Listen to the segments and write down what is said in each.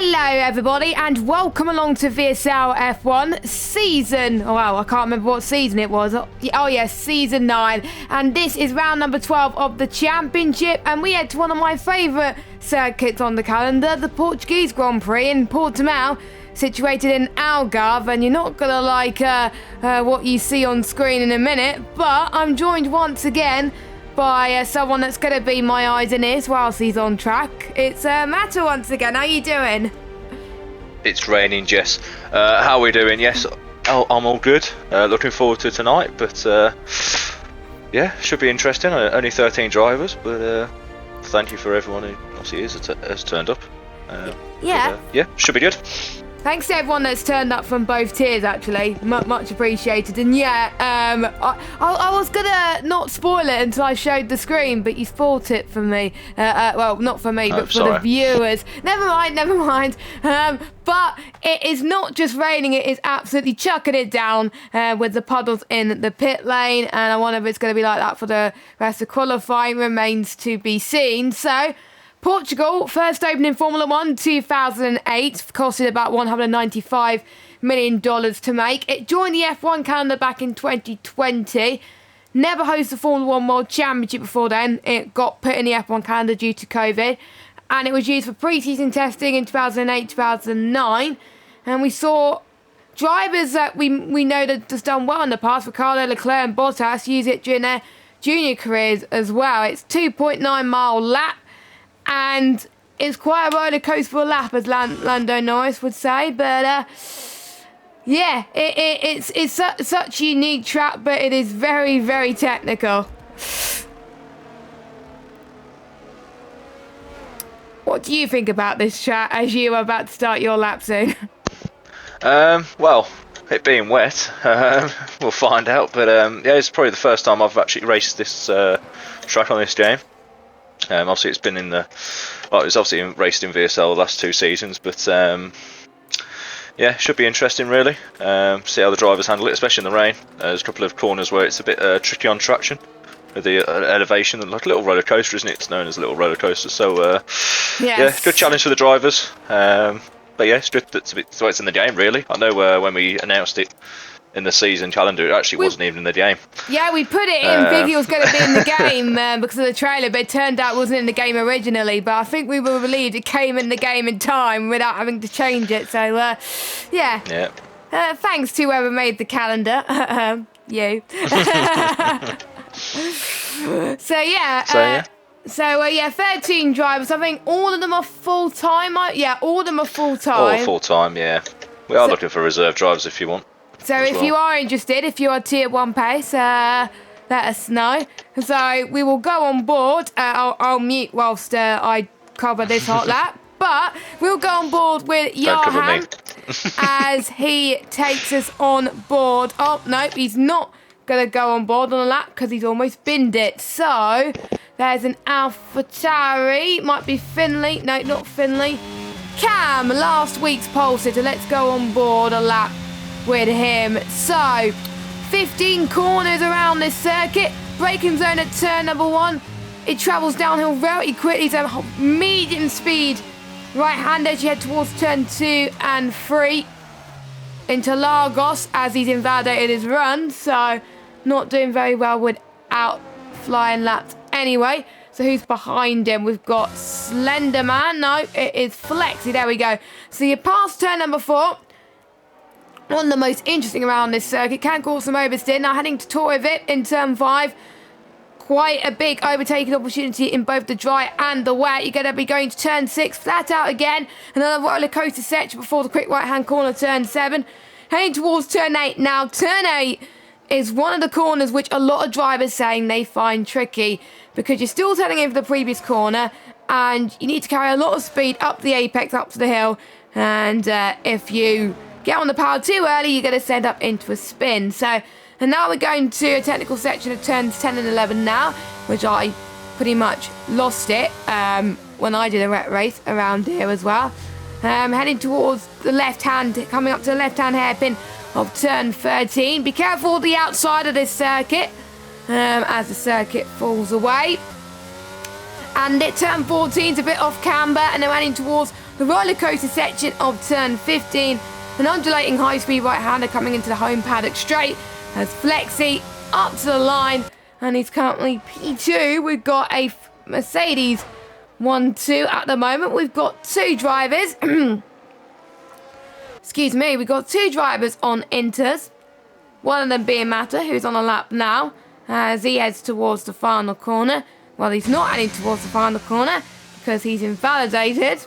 Hello everybody and welcome along to VSL F1 season, oh wow, I can't remember what season it was, oh yes, season 9, and this is round number 12 of the championship, and we head to one of my favourite circuits on the calendar, the Portuguese Grand Prix in Portimao, situated in Algarve, and you're not going to like what you see on screen in a minute, but I'm joined once again by someone that's going to be my eyes and ears whilst he's on track. It's Matta once again. How you doing? It's raining, Jess. How are we doing? Yes, I'm all good. Looking forward to tonight, but yeah, should be interesting. Only 13 drivers, but thank you for everyone who obviously has turned up. Yeah, should be good. Thanks to everyone that's turned up from both tiers, actually. Much appreciated. And yeah, I was gonna not spoil it until I showed the screen, but you spoiled it for me. Well, not for me, but for the viewers. Never mind. But it is not just raining, it is absolutely chucking it down with the puddles in the pit lane. And I wonder if it's going to be like that for the rest of qualifying, remains to be seen. So, Portugal, first opening Formula 1 2008, costed about $195 million to make. It joined the F1 calendar back in 2020. Never hosted the Formula 1 World Championship before then. It got put in the F1 calendar due to COVID. And it was used for pre-season testing in 2008, 2009. And we saw drivers that we know that has done well in the past, Ricardo, Leclerc and Bottas, use it during their junior careers as well. It's 2.9 mile lap. And it's quite a roller coaster for a lap, as Lando Norris would say. But yeah, it's such a unique track, but it is very, very technical. What do you think about this track as you are about to start your lap soon? Well, it being wet, we'll find out. But yeah, it's probably the first time I've actually raced this track on this game. Obviously, it's been in the. Well, it's obviously raced in VSL the last 2 seasons, but yeah, should be interesting really. See how the drivers handle it, especially in the rain. There's a couple of corners where it's a bit tricky on traction with the elevation, like a little roller coaster, isn't it? It's known as a little roller coaster. So yes. Yeah, good challenge for the drivers. But yeah, it's good that's it's in the game really. I know when we announced it in the season calendar, it actually wasn't even in the game. Yeah, we put it in thinking it was going to be in the game because of the trailer, but it turned out it wasn't in the game originally. But I think we were relieved it came in the game in time without having to change it. So, yeah. Thanks to whoever made the calendar. You. So, yeah. So, 13 drivers. I think all of them are full-time. All of them are full-time. All full-time, yeah. We are looking for reserve drivers if you want. So if you are interested, if you are tier 1 pace, let us know. So we will go on board. I'll mute whilst I cover this hot lap. But we'll go on board with Johan as he takes us on board. Oh, no, he's not going to go on board on a lap because he's almost binned it. So there's an AlphaTauri. Might be Finley. No, not Finley. Cam, last week's pole sitter. Let's go on board a lap with him. So 15 corners around this circuit. Braking zone at turn number 1. It travels downhill very quickly. It's a medium speed right hand as you head towards turn 2 and 3 into Lagos as he's invalidated his run. So not doing very well without flying laps anyway. So who's behind him? We've got Slenderman. No, it is Flexi. There we go. So you pass turn number 4. One of the most interesting around this circuit. Can cause some oversteer. Now heading to Torre Vip in turn 5. Quite a big overtaking opportunity in both the dry and the wet. You're going to be going to turn 6. Flat out again. Another roller coaster section before the quick right hand corner, turn 7. Heading towards turn 8. Now turn 8 is one of the corners which a lot of drivers saying they find tricky, because you're still turning in for the previous corner and you need to carry a lot of speed up the apex, up to the hill. And if you get on the power too early, you're going to send up into a spin. So, and now we're going to a technical section of turns 10 and 11 now, which I pretty much lost it when I did a wet race around here as well. Heading towards the left hand, coming up to the left hand hairpin of turn 13. Be careful of the outside of this circuit as the circuit falls away. And turn 14 is a bit off camber, and they're running towards the roller coaster section of turn 15. An undulating high-speed right-hander coming into the home paddock straight as Flexi up to the line, and he's currently P2. We've got a Mercedes 1-2 at the moment. We've got two drivers. Excuse me. We've got two drivers on inters. One of them being Matter, who's on a lap now as he heads towards the final corner. Well, he's not heading towards the final corner because he's invalidated.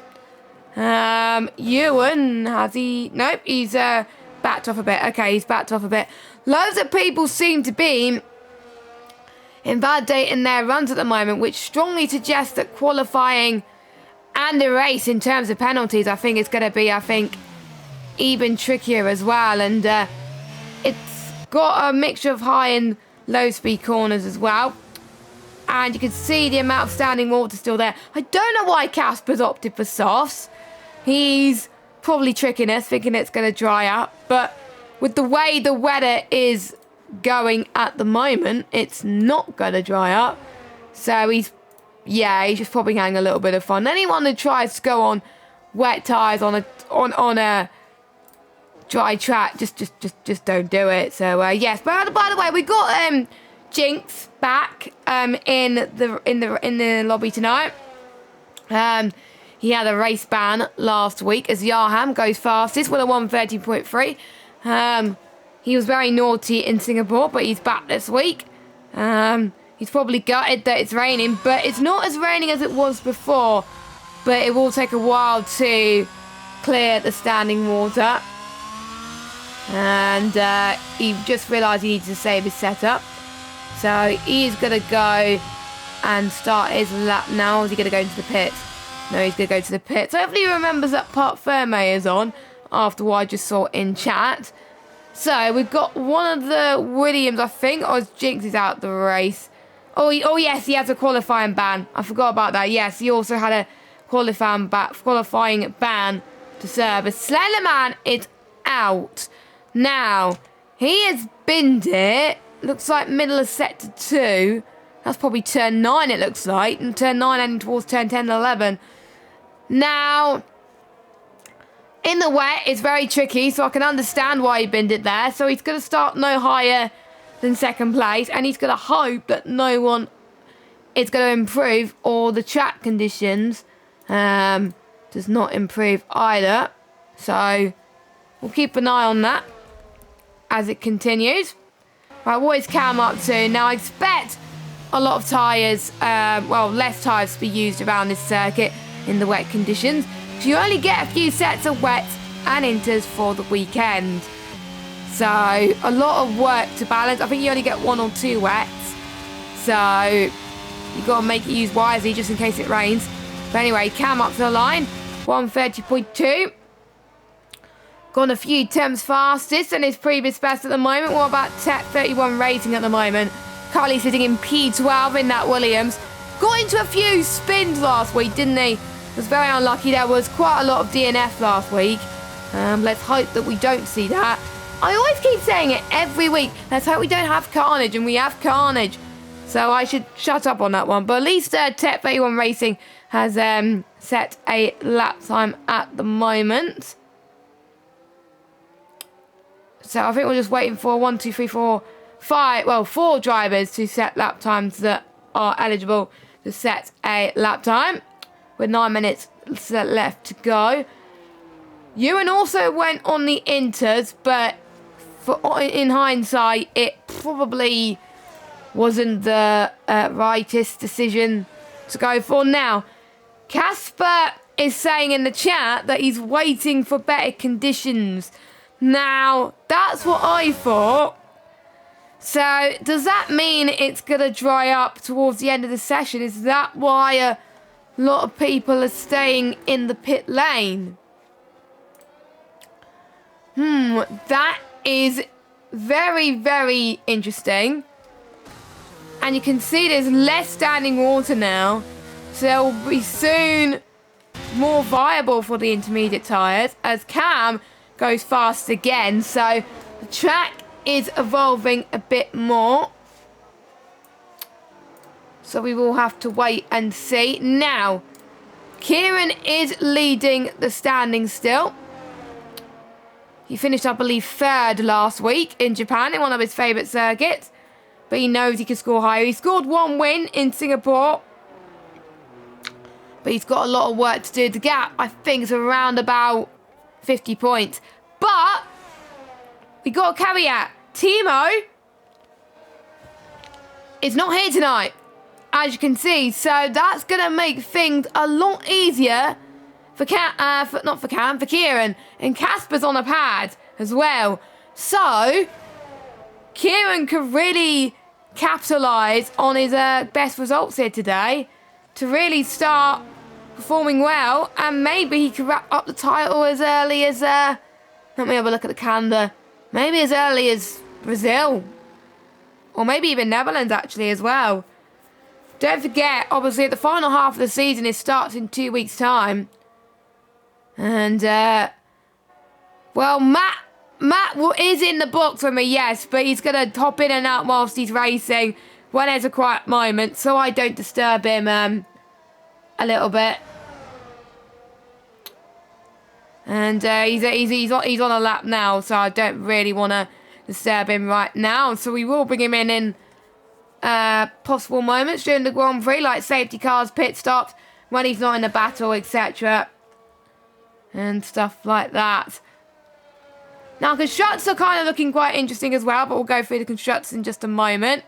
Ewan, has he? Nope, he's backed off a bit. Okay, he's backed off a bit. Loads of people seem to be invalidating their runs at the moment, which strongly suggests that qualifying and the race in terms of penalties, I think it's going to be, even trickier as well. And it's got a mixture of high and low speed corners as well. And you can see the amount of standing water still there. I don't know why Casper's opted for softs. He's probably tricking us, thinking it's going to dry up. But with the way the weather is going at the moment, it's not going to dry up. So he's just probably having a little bit of fun. Anyone that tries to go on wet tyres on a dry track, just don't do it. So yes, but by the way, we got Jinx back in the lobby tonight. He had a race ban last week as Yarham goes fastest with a 1:30.3. He was very naughty in Singapore, but he's back this week. He's probably gutted that it's raining, but it's not as raining as it was before. But it will take a while to clear the standing water. And he just realised he needs to save his setup. So he's going to go and start his lap now. Or is he going to go into the pits? No, he's going to go to the pits. Hopefully he remembers that Parc Ferme is on after what I just saw in chat. So we've got one of the Williams, I think, or Jinx is out the race. Oh yes, he has a qualifying ban. I forgot about that. Yes, he also had a qualifying ban to serve. As Slenderman is out. Now, he has binned it. Looks like middle of sector 2. That's probably turn 9, it looks like. And turn 9 heading towards turn 10 and 11. Now, in the wet, it's very tricky, so I can understand why he binned it there. So he's going to start no higher than second place. And he's going to hope that no one is going to improve, or the track conditions does not improve either. So we'll keep an eye on that as it continues. Right, what is Cam up to? Now, I expect a lot of tyres, less tyres to be used around this circuit in the wet conditions. So you only get a few sets of wets and inters for the weekend. So a lot of work to balance. I think you only get 1 or 2 wets. So you've got to make it use wisely just in case it rains. But anyway, Cam up to the line. 1:30.2. Gone a few temps fastest than his previous best at the moment. What about Tech 31 rating at the moment? Currently sitting in P12 in that Williams. Got into a few spins last week, didn't he? Was very unlucky. There was quite a lot of DNF last week. Let's hope that we don't see that. I always keep saying it every week. Let's hope we don't have carnage, and we have carnage. So I should shut up on that one. But at least Tech 31 Racing has set a lap time at the moment. So I think we're just waiting for 4 drivers to set lap times that are eligible to set a lap time. With 9 minutes left to go. Ewan also went on the inters, but in hindsight, it probably wasn't the rightest decision to go for. Now, Casper is saying in the chat that he's waiting for better conditions. Now, that's what I thought. So, does that mean it's going to dry up towards the end of the session? Is that why a lot of people are staying in the pit lane? That is very, very interesting. And you can see there's less standing water now. So they'll be soon more viable for the intermediate tyres as Cam goes fast again. So the track is evolving a bit more. So we will have to wait and see. Now, Kieran is leading the standings still. He finished, I believe, 3rd last week in Japan in one of his favourite circuits. But he knows he can score higher. He scored 1 win in Singapore. But he's got a lot of work to do. The gap, I think, is around about 50 points. But we got a caveat. Timo is not here tonight, as you can see. So that's going to make things a lot easier for Kieran. And Casper's on a pad as well. So Kieran could really capitalise on his best results here today to really start performing well, and maybe he could wrap up the title as early as let me have a look at the calendar, maybe as early as Brazil, or maybe even Netherlands actually as well. Don't forget, obviously the final half of the season starts in 2 weeks time, and well, Matt is in the box for me, yes, but he's going to hop in and out whilst he's racing when there's a quiet moment, so I don't disturb him a little bit. And he's on a lap now, so I don't really want to disturb him right now. So we will bring him in possible moments during the Grand Prix, like safety cars, pit stops, when he's not in the battle, etc. And stuff like that. Now, constructors are kind of looking quite interesting as well, but we'll go through the constructors in just a moment.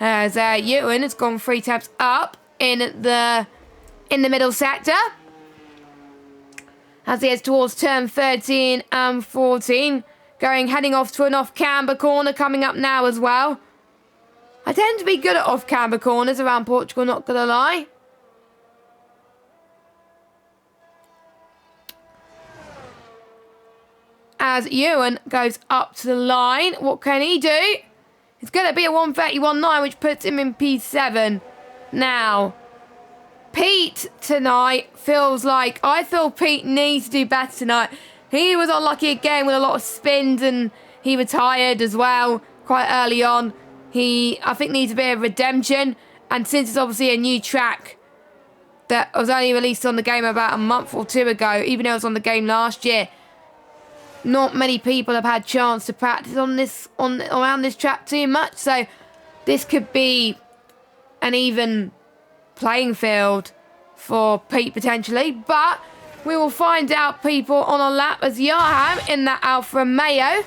As Ewan has gone 3 taps up in the middle sector, as he heads towards turn 13 and 14, heading off to an off-camber corner coming up now as well. I tend to be good at off-camber corners around Portugal, not gonna lie. As Ewan goes up to the line, what can he do? It's going to be a 1:31.9, which puts him in P7. Now, Pete tonight I feel Pete needs to do better tonight. He was unlucky again with a lot of spins, and he retired as well quite early on. I think, needs a bit of redemption. And since it's obviously a new track that was only released on the game about a month or 2 ago, even though it was on the game last year, not many people have had chance to practice around this track too much. So this could be an even playing field for Pete potentially. But we will find out, people, on a lap as Yarham in that Alfa Romeo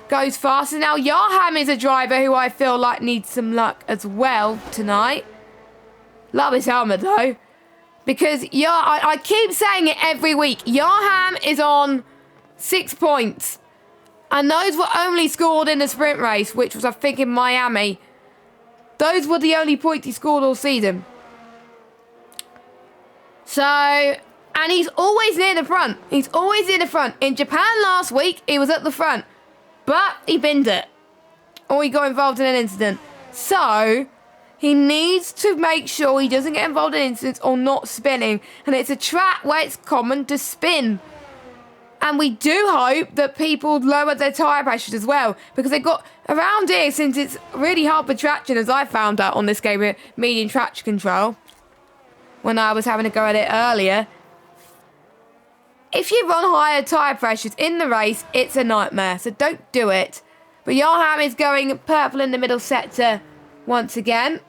goes faster. Now, Yarham is a driver who I feel like needs some luck as well tonight. Love his helmet though, because I keep saying it every week. Yarham is on 6 points, and those were only scored in the sprint race, which was, I think, in Miami. Those were the only points he scored all season. So, and he's always near the front. He's always in the front. In Japan last week, he was at the front, but he binned it, or he got involved in an incident. So he needs to make sure he doesn't get involved in incidents or not spinning, and it's a track where it's common to spin. And we do hope that people lower their tyre pressures as well, because they've got around here, since it's really hard for traction, as I found out on this game with medium traction control when I was having to go at it earlier. If you run higher tyre pressures in the race, it's a nightmare, so don't do it. But Yarham is going purple in the middle sector once again.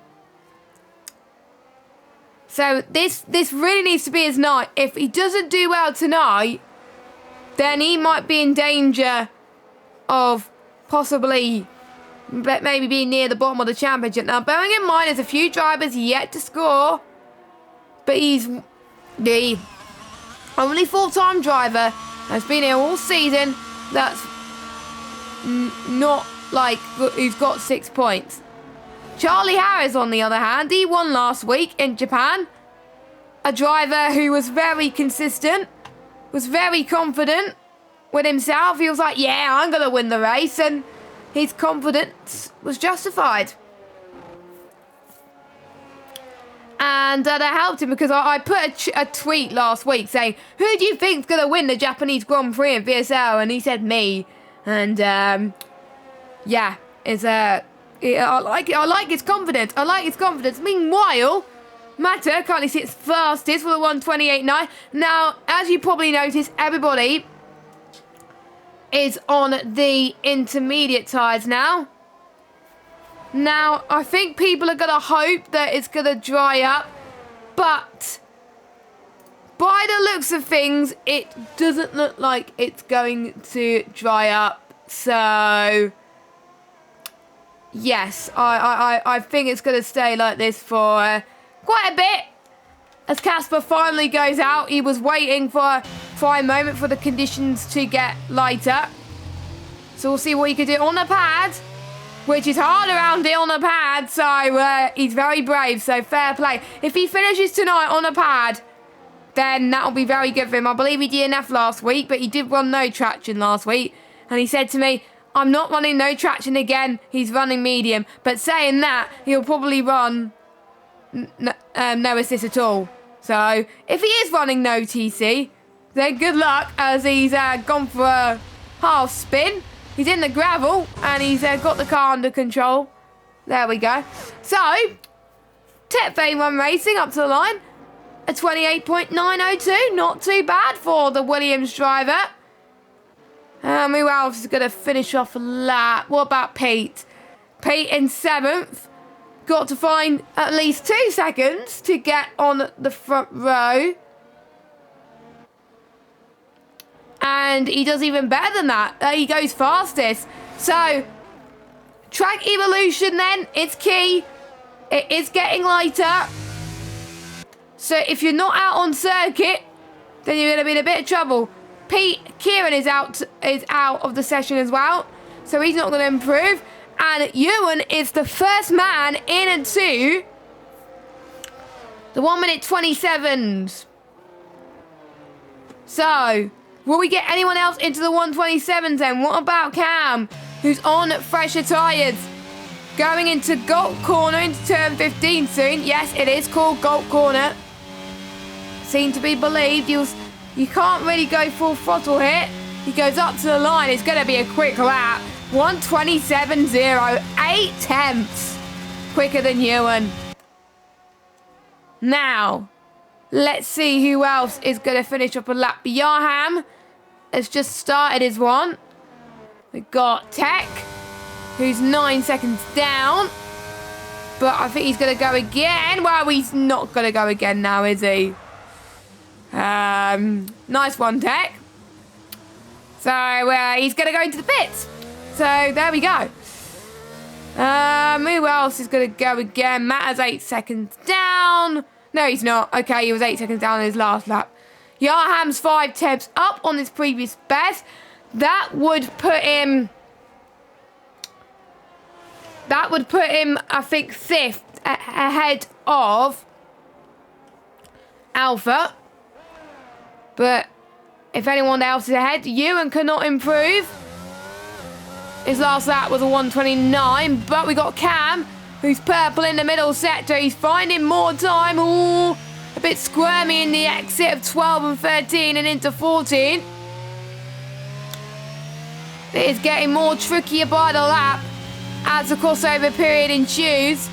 So this really needs to be his night. If he doesn't do well tonight, then he might be in danger of possibly maybe being near the bottom of the championship. Now, bearing in mind, there's a few drivers yet to score, but he's the only full-time driver has been here all season that's not like who's got 6 points. Charlie Harris, on the other hand, he won last week in Japan. A driver who was very consistent, was very confident with himself. He was like, yeah, I'm going to win the race. And his confidence was justified. And that helped him, because I put a tweet last week saying, who do you think's going to win the Japanese Grand Prix in VSL? And he said me. And yeah, Yeah, I like it. I like his confidence. I like his confidence. Meanwhile, Mata currently sits fastest with a 128.9. Now, as you probably noticed, everybody is on the intermediate tyres now. Now, I think people are going to hope that it's going to dry up, but by the looks of things, it doesn't look like it's going to dry up. So, yes, I think it's going to stay like this for quite a bit. As Casper finally goes out, he was waiting for a moment for the conditions to get lighter. So we'll see what he can do on the pad, which is hard around it on the pad. So he's very brave, so fair play. If he finishes tonight on the pad, then that'll be very good for him. I believe he DNF'd last week, but he did run no traction last week. And he said to me, I'm not running no traction again. He's running medium. But saying that, he'll probably run no assist at all. So if he is running no TC, then good luck, as he's gone for a half spin. He's in the gravel and he's got the car under control. There we go. So, Tep A1 Racing up to the line. A 28.902. Not too bad for the Williams driver. Who else is going to finish off a lap? What about Pete? Pete in 7th. Got to find at least 2 seconds to get on the front row. And he does even better than that. He goes fastest. So, track evolution then, it's key. It is getting lighter. So if you're not out on circuit, then you're going to be in a bit of trouble. Kieran is out of the session as well. So he's not going to improve. And Ewan is the first man in and two the 1 minute 27s. So, will we get anyone else into the 127s then? What about Cam, who's on fresher tyres? Going into Gulp Corner into turn 15 soon. Yes, it is called Gulp Corner. Seem to be believed. You can't really go full throttle here. He goes up to the line. It's going to be a quick lap. 1:27.0, 8/10 quicker than Ewan. Now, let's see who else is going to finish up a lap. Yarham has just started his one. We've got Tech, who's 9 seconds down. But I think he's going to go again. Well, he's not going to go again now, is he? Nice one, Tech. So, he's going to go into the pits. So, there we go. Who else is going to go again? Matt has 8 seconds down. No, he's not. Okay, he was 8 seconds down in his last lap. Yarham's 5 temps up on his previous best. That would put him, I think, 5th ahead of Alpha. But if anyone else is ahead, Ewan cannot improve. His last lap was a 1:29, but we got Cam, who's purple in the middle sector. He's finding more time. Ooh, a bit squirmy in the exit of 12 and 13 and into 14. It is getting more trickier by the lap as the crossover period ensues.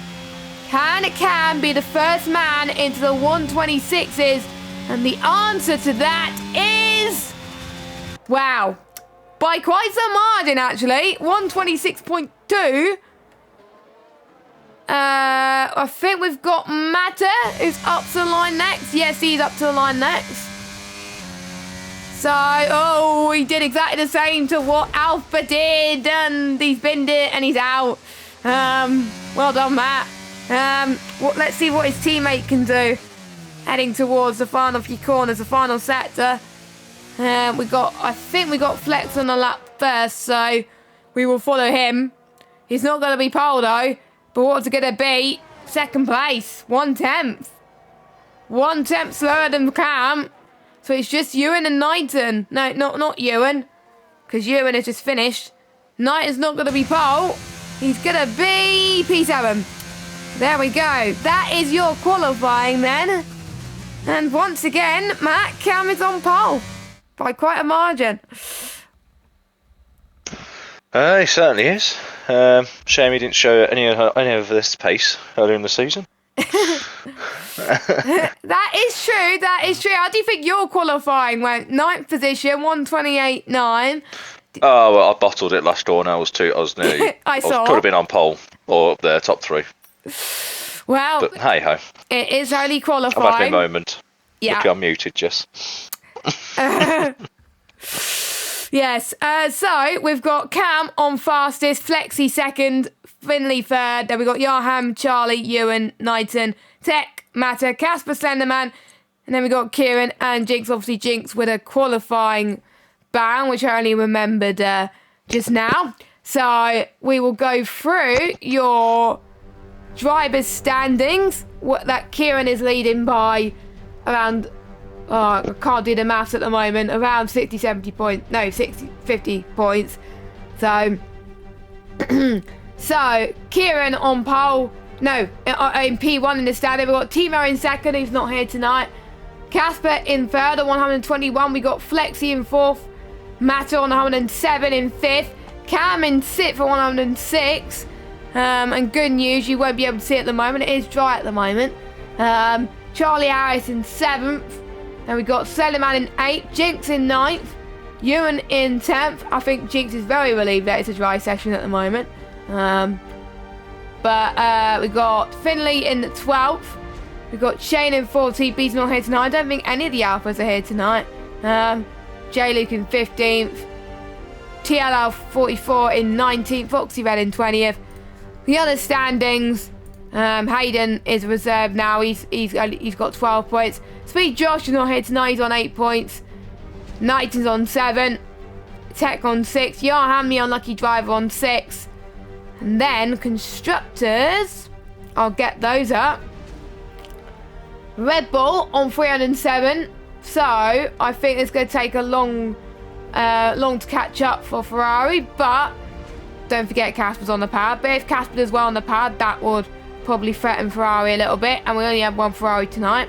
Can Cam be the first man into the 126s? And the answer to that is... wow. By quite some margin, actually. 126.2. I think we've got Matter, who's up to the line next. Yes, he's up to the line next. So, he did exactly the same to what Alpha did. And he's binned it and he's out. Well done, Matt. Let's see what his teammate can do. Heading towards the final few corners, the final sector. I think we got Flex on the lap first, so we will follow him. He's not going to be pole though, but what's it going to be? Second place, 1/10. 1/10 slower than Cam. So it's just Ewan and Knighton. No, not Ewan, because Ewan has just finished. Knighton's not going to be pole. He's going to be P7. There we go. That is your qualifying then. And once again, Matt, Cam is on pole. By quite a margin. He certainly is. Shame he didn't show any of this pace earlier in the season. That is true. That is true. How do you think your qualifying went? 9th position, 1:28.9. Oh, well, I bottled it last door, and I was nearly. I saw. Could have been on pole or up there, top 3. Well, but hey ho. It is only qualifying. I've had my moment. Yeah. Look, I'm muted, Jess. Yes. So we've got Cam on fastest, Flexi second, Finley third. Then we've got Yarham, Charlie, Ewan, Knighton, Tech, Matter, Casper, Slenderman, and then we got Kieran and Jinx. Obviously, Jinx with a qualifying ban, which I only remembered just now. So we will go through your drivers' standings. That Kieran is leading by around. Oh, I can't do the maths at the moment. Around 50 points. So, so Kieran on pole. No, in P1 in the standing. We've got Timo in second, who's not here tonight. Casper in third on 121. We got Flexi in fourth. Matter on 107 in fifth. Cam in sixth on 106. And good news, you won't be able to see it at the moment. It is dry at the moment. Charlie Harris in seventh. Then we got Slenderman in 8th, Jinx in 9th, Ewan in 10th. I think Jinx is very relieved that it's a dry session at the moment. But we got Finley in the 12th. We got Shane in 14th. B's not here tonight. I don't think any of the Alphas are here tonight. J-Luke in 15th. TLL 44 in 19th. Foxy Red in 20th. The other standings. Hayden is reserved now. He's got 12 points. Speed Josh is not here tonight. He's on 8 points. Knighton's on 7. Tech on 6. Yarham, the unlucky driver, on 6. And then constructors. I'll get those up. Red Bull on 307. So I think it's going to take a long to catch up for Ferrari. But don't forget Casper's on the pad. But if Casper does well on the pad, that would probably threaten Ferrari a little bit. And we only have one Ferrari tonight.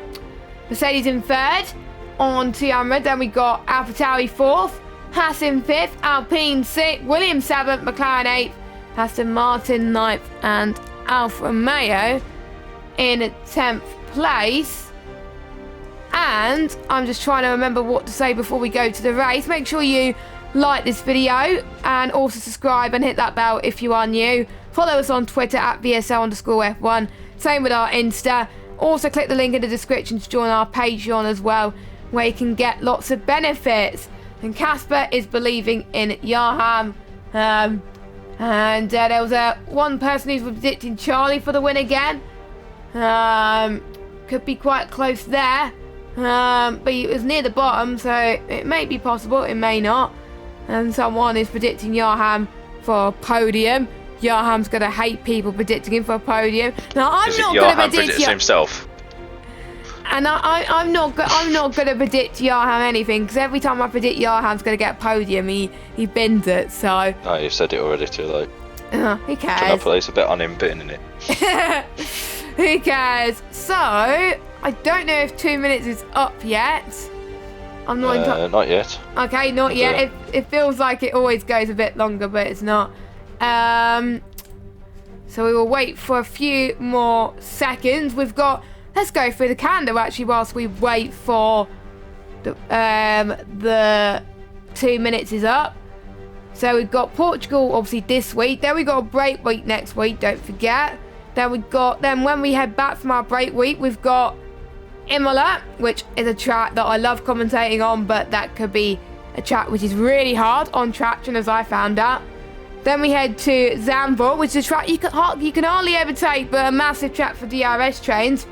Mercedes in third on 200. Then we got AlphaTauri fourth, Haas in fifth, Alpine sixth, Williams seventh, McLaren eighth, Aston Martin ninth, and Alfa Romeo in 10th place. And I'm just trying to remember what to say before we go to the race. Make sure you like this video and also subscribe and hit that bell if you are new. Follow us on Twitter at VSL_F1. Same with our Insta. Also click the link in the description to join our Patreon as well, where you can get lots of benefits. And Casper is believing in Yarham. And there was one person who's predicting Charlie for the win again. Could be quite close there. But it was near the bottom, so it may be possible, it may not. And someone is predicting Yarham for a podium. Yarham's going to hate people predicting him for a podium. Now, I'm not going to predict himself. And I'm not going to predict Yarham anything, because every time I predict Yarham's going to get a podium, he bins it, so... Oh, you've said it already too late. Who cares? Can I place a bet on him binning it? Who cares? So, I don't know if 2 minutes is up yet. I'm not not yet. Okay, not yet. It feels like it always goes a bit longer, but it's not. So we will wait for a few more seconds. We've got... Let's go through the calendar, actually, whilst we wait for the 2 minutes is up. So we've got Portugal, obviously, this week. Then we got a break week next week, don't forget. Then when we head back from our break week, we've got Imola, which is a track that I love commentating on, but that could be a track which is really hard on traction, as I found out. Then we head to Zandvoort, which is a track you can hardly overtake, but a massive track for DRS trains.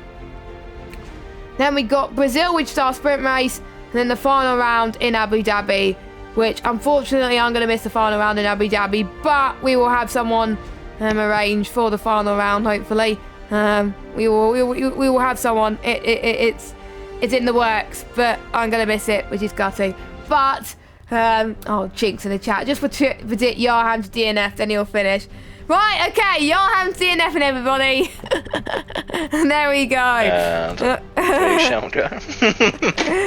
Then we got Brazil, which is our sprint race, and then the final round in Abu Dhabi, which unfortunately I'm going to miss the final round in Abu Dhabi, but we will have someone arranged for the final round, hopefully. We will have someone. It's in the works, but I'm going to miss it, which is gutting. But, Jinx in the chat. Just predict Yarham's DNF, then he'll finish. Right, okay, Yarham's DNFing everybody. And there we go. And we shall go.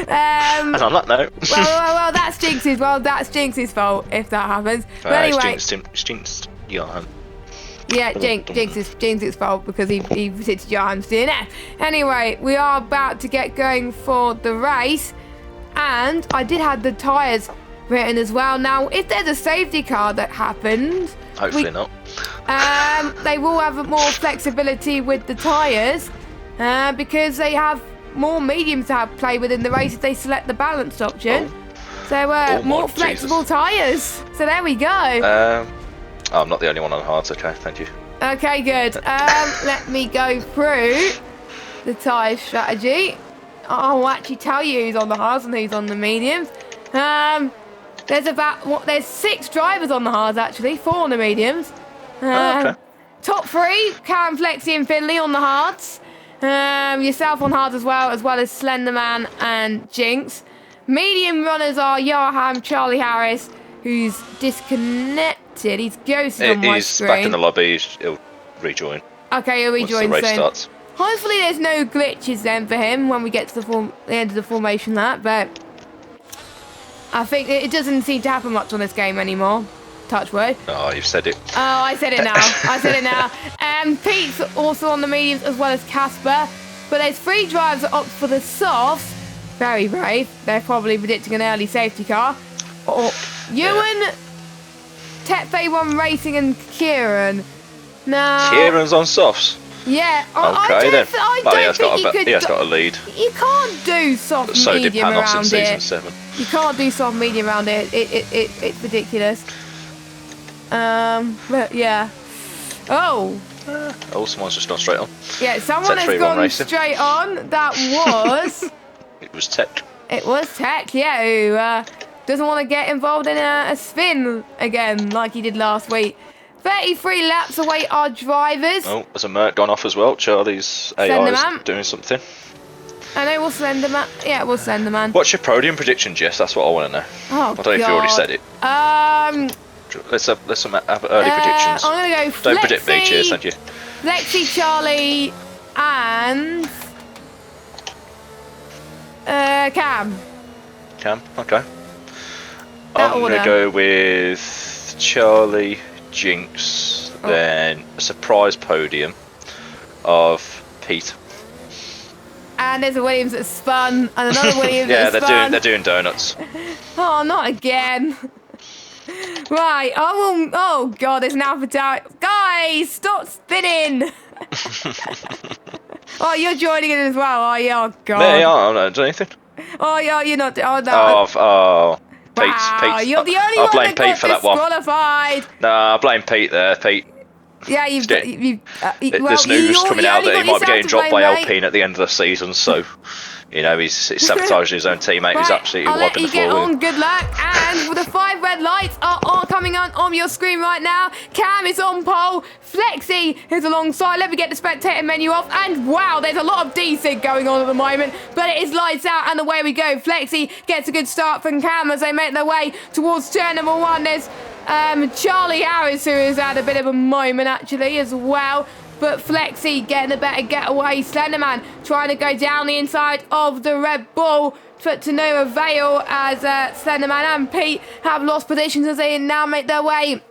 And on that note. well, that's Jinx's. Well, that's Jinx's fault if that happens. But anyway. It's Jinx, Yarham. Yeah, Jinx's fault because he visited Johan's DNF. Anyway, we are about to get going for the race, and I did have the tyres written as well. Now, if there's a safety car that happens, hopefully not. They will have more flexibility with the tyres because they have more mediums to have play within the race if they select the balanced option. So more flexible tyres. So there we go. I'm not the only one on hards. Okay, thank you. Okay, good. Let me go through the tyre strategy. I'll actually tell you who's on the hards and who's on the mediums. There's 6 drivers on the hards actually, 4 on the mediums. Okay. Top 3, Karen, Flexi and Finley on the hards. Yourself on hards as well as Slenderman and Jinx. Medium runners are Johan, Charlie Harris, who's disconnected. He's ghosted on my screen. He's back in the lobby. He'll rejoin. Okay, he'll rejoin once the race soon. starts. Hopefully there's no glitches then for him when we get to the end of the formation lap, but I think it doesn't seem to happen much on this game anymore. Touch wood. Oh, you've said it. Oh, I said it now. Pete's also on the mediums as well as Casper, but there's 3 drivers that opt for the softs. Very brave. They're probably predicting an early safety car. Or Ewan, Tep31 Racing and Kieran. Now, Kieran's on softs. Yeah. Okay then. He has got a lead. You can't do soft So did medium Panos in around season it. 7. You can't do soft medium around it. It's ridiculous. But yeah. Oh. Someone's just gone straight on. Yeah, someone has gone straight on. That was. It was Tech. It was Tech, yeah, who doesn't want to get involved in a spin again like he did last week. 33 laps away our drivers. Oh, there's a Merc gone off as well. Charlie's AI is doing something. I know it was Slenderman. Yeah, it was Slenderman. What's your podium prediction, Jess? That's what I want to know. Oh, I don't know if you already said it. Let's have early predictions. I'm gonna go Flexi, don't predict me, cheers, thank you. Flexi, Charlie, and Cam. Cam, okay. I'm gonna go with Charlie, Jinx, then a surprise podium of Pete. And there's a Williams that spun, and another Williams that spun. Yeah, they're doing donuts. Oh, not again. Right, oh god, there's an Alpha Tower. Guys, stop spinning. Oh, you're joining in as well, are you? Oh god. Me, I'm not doing anything. Oh, yeah, you're not. Oh, no. Pete. You're the only one that got disqualified. Nah, I blame Pete there, Pete. Yeah, there's news coming out that he might be getting dropped by Alpine at the end of the season, so you know he's sabotaging his own teammate. He's absolutely wiping the floor. I'll let you get on. Good luck. And the 5 red lights are coming on your screen right now. Cam is on pole. Flexi is alongside. Let me get the spectator menu off. And wow, there's a lot of desync going on at the moment, but it is lights out and away we go. Flexi gets a good start from Cam as they make their way towards turn number 1. There's Charlie Harris, who has had a bit of a moment actually as well, but Flexi getting a better getaway. Slenderman trying to go down the inside of the Red Bull, but to no avail as Slenderman and Pete have lost positions as they now make their way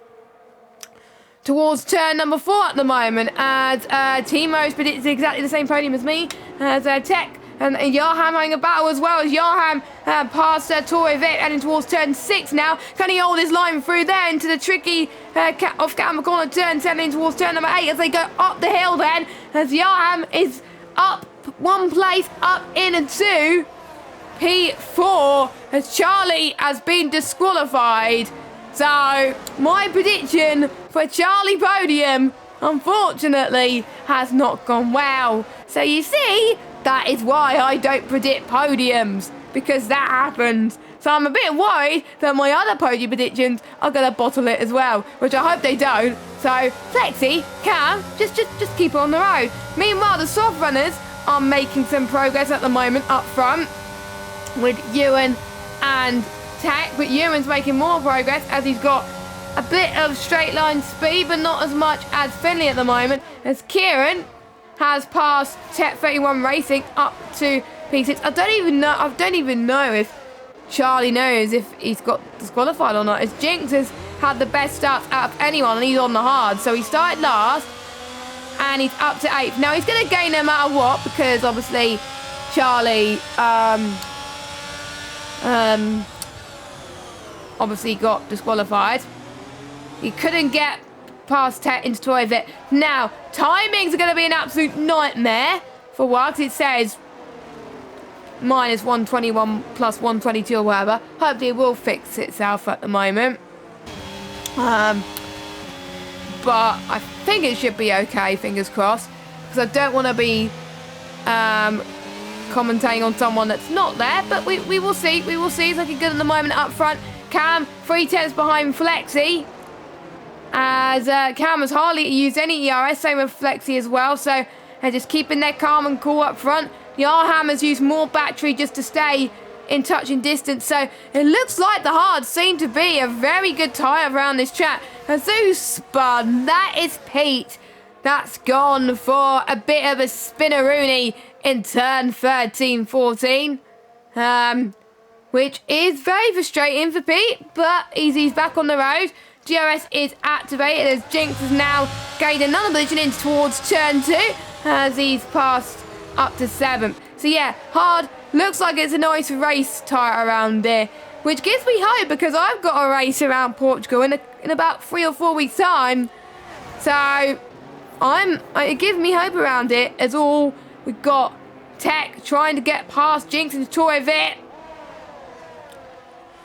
towards turn number 4 at the moment, as Timo's predicted exactly the same podium as me, as Tech and Johan having a battle as well, as Johan past Torre Vic heading towards turn 6 now. Can he hold his line through there into the tricky off-camera corner turn 7 in towards turn number 8 as they go up the hill then, as Johan is up 1 place, up in a 2. P4 as Charlie has been disqualified. So my prediction for Charlie podium unfortunately has not gone well. So you see, that is why I don't predict podiums, because that happens. So I'm a bit worried that my other podium predictions are going to bottle it as well, which I hope they don't. So Flexi, Cam, just keep it on the road. Meanwhile, the soft runners are making some progress at the moment up front with Ewan and Tech, but Ewan's making more progress as he's got a bit of straight line speed, but not as much as Finley at the moment, as Kieran has passed Tep31 Racing up to P6. I don't even know if Charlie knows if he's got disqualified or not, as Jinx has had the best starts out of anyone, and he's on the hard. So he started last, and he's up to 8th. Now he's going to gain no matter what, because obviously Charlie obviously got disqualified. He couldn't get past Tech into toy of it. Now, timings are going to be an absolute nightmare for Wugs. It says minus 121 plus 122 or whatever. Hopefully it will fix itself at the moment. But I think it should be okay, fingers crossed. Because I don't want to be commentating on someone that's not there. But we will see. We will see. It's looking good at the moment up front. Cam, 3/10 behind Flexi. As Cam has hardly used any ERS, same with Flexi as well. So they're just keeping their calm and cool up front. Yarham has used more battery just to stay in touching distance. So it looks like the hards seem to be a very good tyre around this track. Zeus spun. That is Pete. That's gone for a bit of a spinneroony in turn 13-14. Which is very frustrating for Pete, but he's back on the road. GRS is activated as Jinx has now gained another position in towards turn 2 as he's passed up to 7th. So yeah, hard. Looks like it's a nice race tyre around there, which gives me hope because I've got a race around Portugal in about 3 or 4 weeks' time. So it gives me hope around it as all we've got Tech trying to get past Jinx and Toy of it.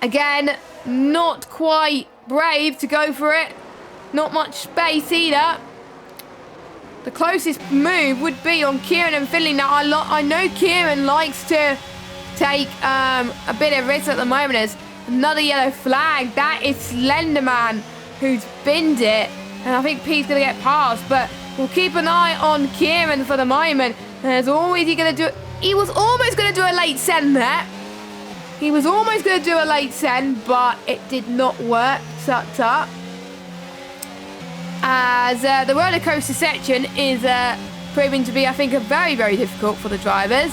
Again, not quite brave to go for it. Not much space either. The closest move would be on Kieran and Finley. Now, I know Kieran likes to take a bit of risk at the moment. There's another yellow flag. That is Slenderman who's binned it. And I think Pete's going to get past. But we'll keep an eye on Kieran for the moment. And as always, he was almost going to do a late send there. He was almost going to do a late send, but it did not work. Sucked up. As the roller coaster section is proving to be, I think, very, very difficult for the drivers.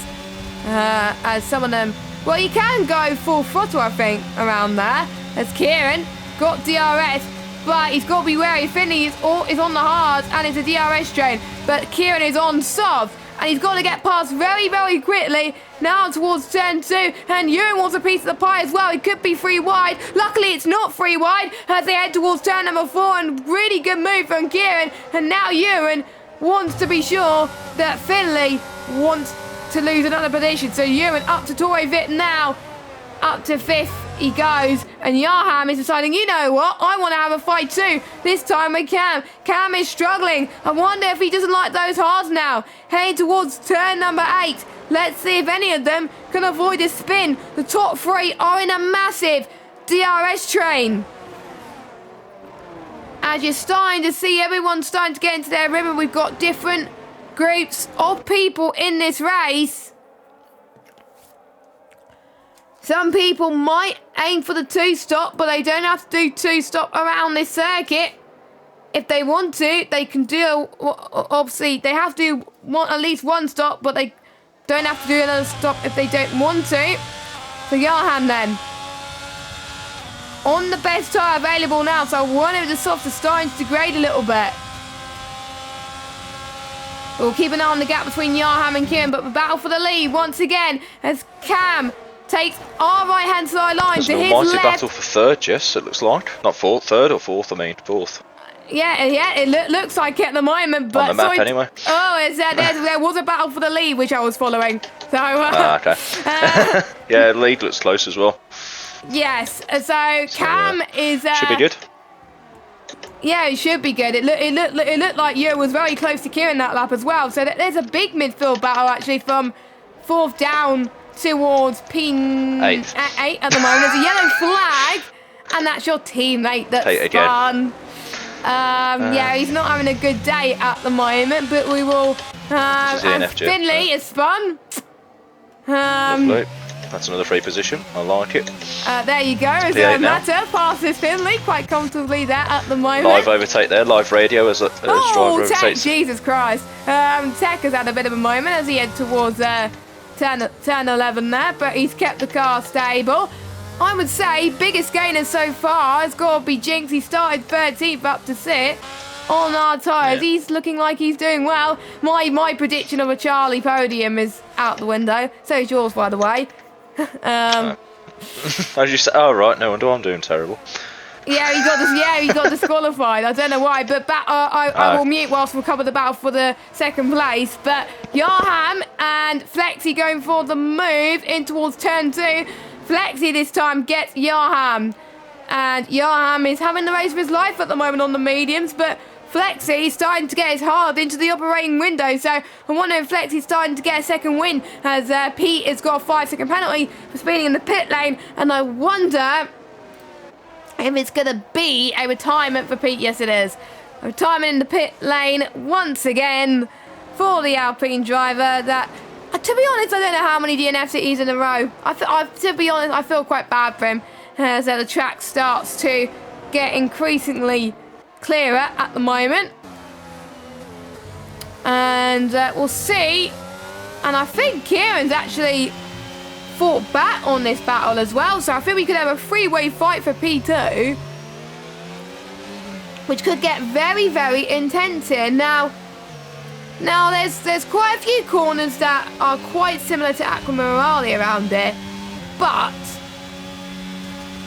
As some of them, well, you can go full throttle, I think, around there. As Kieran got DRS, but he's got to be wary. Finley is on the hards and it's a DRS train, but Kieran is on soft. And he's got to get past very, very quickly. Now towards turn 2. And Ewan wants a piece of the pie as well. He could be 3 wide. Luckily, it's not 3 wide as they head towards turn number 4. And really good move from Kieran. And now Ewan wants to be sure that Finley wants to lose another position. So Ewan up to Toy Vit now. Up to 5th he goes. And Yarham is deciding, you know what? I want to have a fight too. This time with Cam. Cam is struggling. I wonder if he doesn't like those hards now. Heading towards turn number 8. Let's see if any of them can avoid a spin. The top 3 are in a massive DRS train. As you're starting to see everyone starting to get into their rhythm. We've got different groups of people in this race. Some people might aim for the 2-stop, but they don't have to do 2-stop around this circuit. If they want to, they can do, obviously, they have to do at least 1 stop, but they don't have to do another stop if they don't want to. So Yarham then. On the best tyre available now, so one of the softs are starting to degrade a little bit. We'll keep an eye on the gap between Yarham and Kieran, but the battle for the lead once again as Cam takes our right-hand side line to his left. Battle for 3rd, Jess, it looks like. Not 4th, 3rd or 4th, I mean, 4th. Yeah, it looks like it at the moment. But on the map, anyway. Oh, there was a battle for the lead, which I was following. So, okay. Yeah, the lead looks close as well. Yes, so Cam is... should be good. Yeah, it should be good. It looked like you was very close to Kieran that lap as well. So there's a big midfield battle, actually, from 4th down towards P8 at the moment. There's a yellow flag, and that's your teammate that's spun. Yeah, he's not having a good day at the moment, but we will. And Finley is spun. That's another free position. I like it. There you go. As Matter passes Finley quite comfortably there at the moment. Live overtake there, live radio as driver overtakes. Jesus Christ. Tech has had a bit of a moment as he heads towards turn 11 there, but he's kept the car stable. I would say biggest gainer so far has got to be Jinx. He started 13th up to 6th on our tyres. Yeah. He's looking like he's doing well. My prediction of a Charlie podium is out the window. So is yours, by the way. As you say, oh right, no wonder I'm doing terrible. Yeah, he got disqualified. I don't know why, but I will mute whilst we cover the battle for the second place. But Yarham and Flexi going for the move in towards turn 2. Flexi this time gets Yarham. And Yarham is having the race of his life at the moment on the mediums, but Flexi starting to get his hard into the operating window. So I wonder if Flexi's starting to get a second win, as Pete has got a 5-second penalty for speeding in the pit lane. And I wonder if it's going to be a retirement for Pete. Yes, it is. A retirement in the pit lane once again for the Alpine driver. That, to be honest, I don't know how many DNFs it is in a row. To be honest, I feel quite bad for him, as the track starts to get increasingly clearer at the moment. And we'll see. And I think Kieran's actually fought back on this battle as well. So I think we could have a three-way fight for P2, which could get very, very intense here. Now there's quite a few corners that are quite similar to Aqua Morale around here, but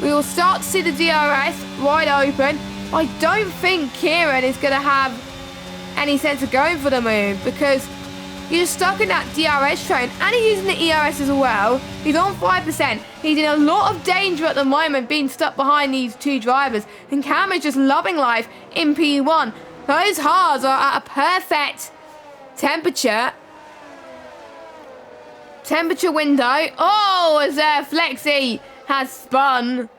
we will start to see the DRS wide open. I don't think Kieran is going to have any sense of going for the move, because you're stuck in that DRS train, and he's using the ERS as well. He's on 5%. He's in a lot of danger at the moment, being stuck behind these two drivers, and Cam is just loving life in P1. Those hards are at a perfect temperature window. Oh, as Flexi has spun,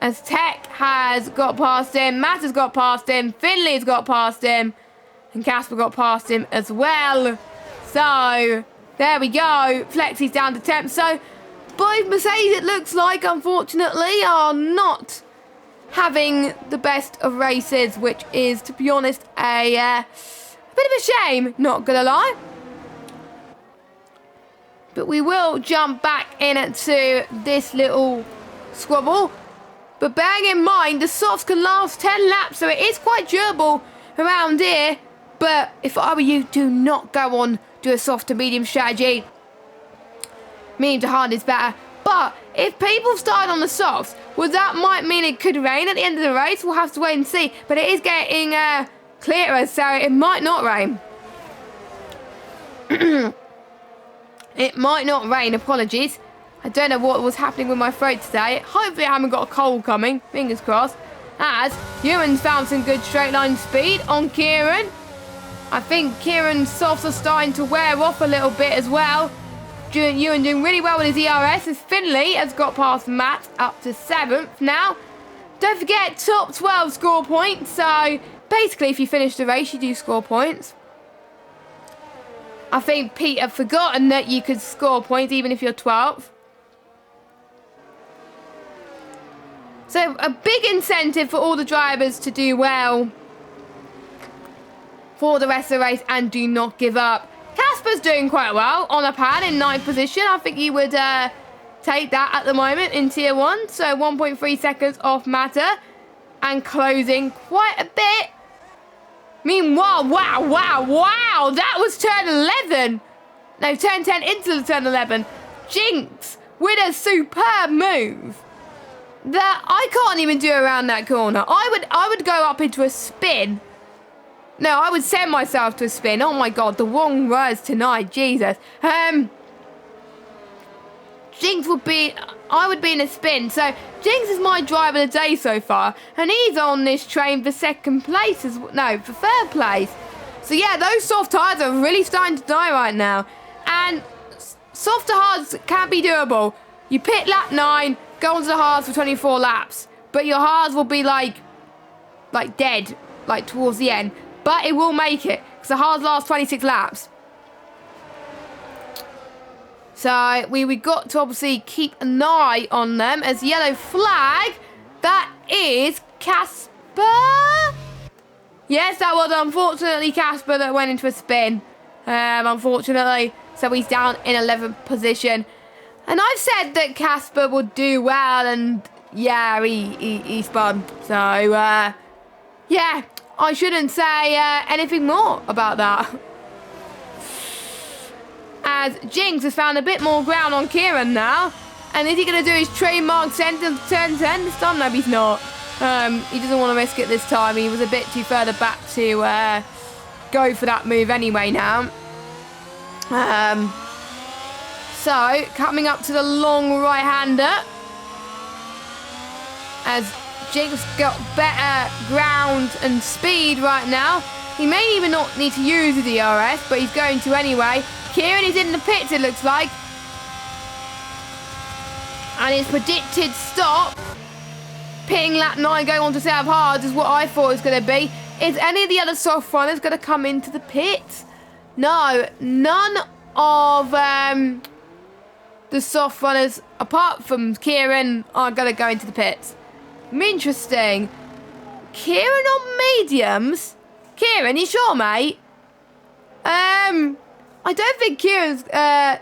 as Tech has got past him, Matt has got past him, Finley's got past him, and Casper got past him as well. So there we go. Flexi's down to 10th. So both Mercedes, it looks like, unfortunately, are not having the best of races, which is, to be honest, a bit of a shame, not gonna lie. But we will jump back into this little squabble. But bearing in mind, the softs can last 10 laps, so it is quite durable around here. But if I were you, do not go on to a soft to medium strategy. Medium to hard is better. But if people start on the softs, well, that might mean it could rain at the end of the race. We'll have to wait and see. But it is getting clearer, so it might not rain. It might not rain, apologies. I don't know what was happening with my throat today. Hopefully I haven't got a cold coming, fingers crossed. As Ewan's found some good straight line speed on Kieran. I think Kieran's softs are starting to wear off a little bit as well. Ewan doing really well with his ERS, as Finley has got past Matt up to 7th now. Don't forget, top 12 score points. So basically, if you finish the race, you do score points. I think Pete had forgotten that you could score points even if you're 12th. So a big incentive for all the drivers to do well for the rest of the race and do not give up. Casper's doing quite well on a pad in 9th position. I think he would take that at the moment in Tier 1. So 1.3 seconds off Matter and closing quite a bit. Meanwhile, wow, that was turn 11. No, turn 10 into the turn 11. Jinx with a superb move that I can't even do around that corner. I would go up into a spin. No, I would send myself to a spin. Oh my god, the wrong words tonight, Jesus. Jinx would be, I would be in a spin. So Jinx is my driver of the day so far, and he's on this train for second place, for third place. So yeah, those soft tyres are really starting to die right now. And softer hards can be doable. You pit lap 9, go onto the hards for 24 laps, but your hards will be like dead, like towards the end. But it will make it, because the hards last 26 laps. So we got to obviously keep an eye on them. As yellow flag, that is Casper. Yes, that was unfortunately Casper that went into a spin. Unfortunately, so he's down in 11th position. And I've said that Casper would do well, and yeah, he spun. So, yeah, I shouldn't say anything more about that. As Jinx has found a bit more ground on Kieran now. And is he going to do his trademark turn 10 this time? No, he's not. He doesn't want to risk it this time. He was a bit too further back to go for that move anyway now. So, coming up to the long right-hander. As Jinx got better ground and speed right now. He may even not need to use the DRS, but he's going to anyway. Kieran is in the pits, it looks like. And his predicted stop, pitting lap 9 going on to South Hard, is what I thought it was going to be. Is any of the other soft runners going to come into the pits? No, none of the soft runners, apart from Kieran, are going to go into the pits. Interesting. Kieran on mediums? Kieran, you sure, mate? I don't think Kieran's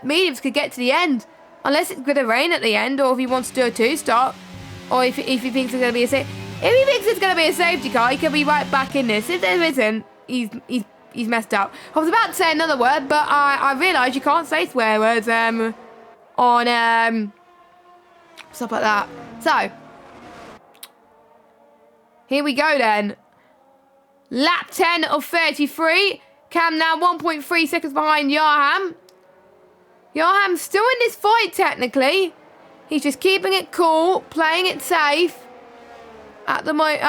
mediums could get to the end. Unless it's going to rain at the end, or if he wants to do a 2-stop. Or if he thinks it's going to be a safety. If he thinks it's going to be a safety car, he can be right back in this. If there isn't, he's messed up. I was about to say another word, but I realised you can't say swear words on stuff like that. So, here we go then. Lap 10 of 33. Cam now 1.3 seconds behind Yarham. Yarham's still in this fight technically. He's just keeping it cool, playing it safe at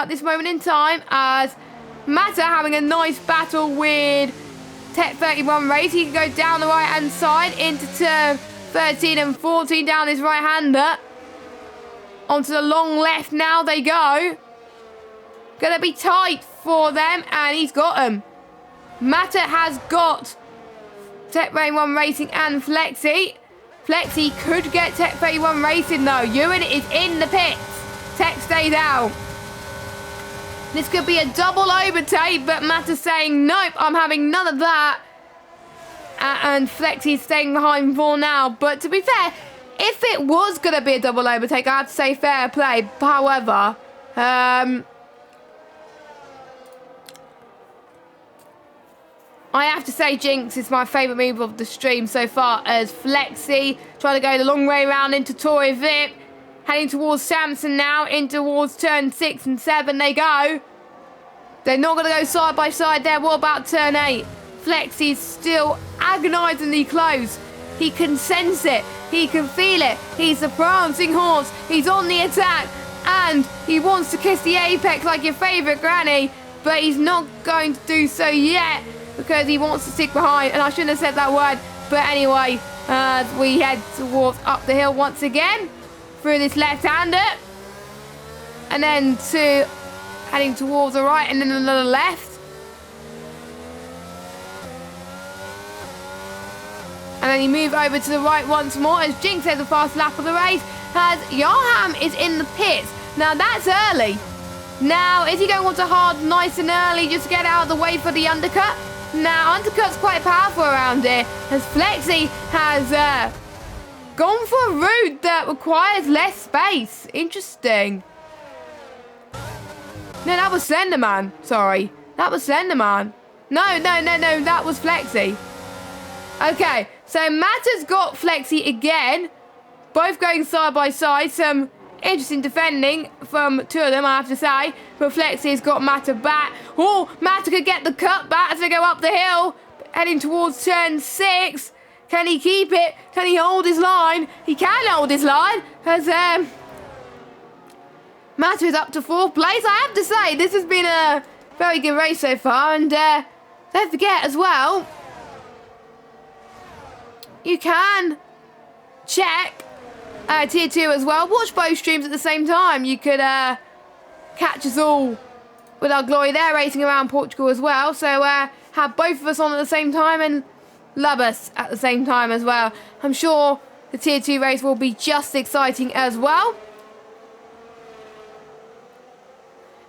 this moment in time, as Mata having a nice battle with Tech 31 race. He can go down the right hand side into turn 13 and 14 down his right hander. Onto the long left now they go. Gonna be tight for them, and he's got them. Mata has got Tech 31 Racing and Flexi. Flexi could get Tech 31 Racing though. Ewan is in the pits. Tech stays out. This could be a double overtake, but Mata's saying, nope, I'm having none of that. And Flexi is staying behind for now. But to be fair, if it was going to be a double overtake, I have to say fair play. However, I have to say Jinx is my favourite move of the stream so far, as Flexi trying to go the long way around into Tory Vip. Heading towards Samson now, in towards turn 6 and 7 they go. They're not going to go side by side there. What about turn 8? Flexi's still agonisingly close. He can sense it. He can feel it. He's the prancing horse. He's on the attack. And he wants to kiss the apex like your favourite granny. But he's not going to do so yet, because he wants to stick behind. And I shouldn't have said that word. But anyway, as we head towards up the hill once again, through this left-hander. And then to heading towards the right and then another left. And then you move over to the right once more as Jinx has the fast lap of the race. As Yarham is in the pits. Now that's early. Now, is he going to want to hard nice and early just to get out of the way for the undercut? Now, undercut's quite powerful around here, as Flexi has gone for a route that requires less space. Interesting. No, that was Slenderman. Sorry. That was Slenderman. No, that was Flexi. Okay, so Mata's got Flexi again. Both going side by side. Some interesting defending from two of them, I have to say. But Flexi's got Mata back. Oh, Mata could get the cut back as they go up the hill. Heading towards turn 6. Can he keep it? Can he hold his line? He can hold his line. As Mata is up to 4th place. I have to say, this has been a very good race so far. And don't forget as well, you can check Tier 2 as well. Watch both streams at the same time. You could catch us all with our glory there, racing around Portugal as well. So have both of us on at the same time and love us at the same time as well. I'm sure the Tier 2 race will be just exciting as well.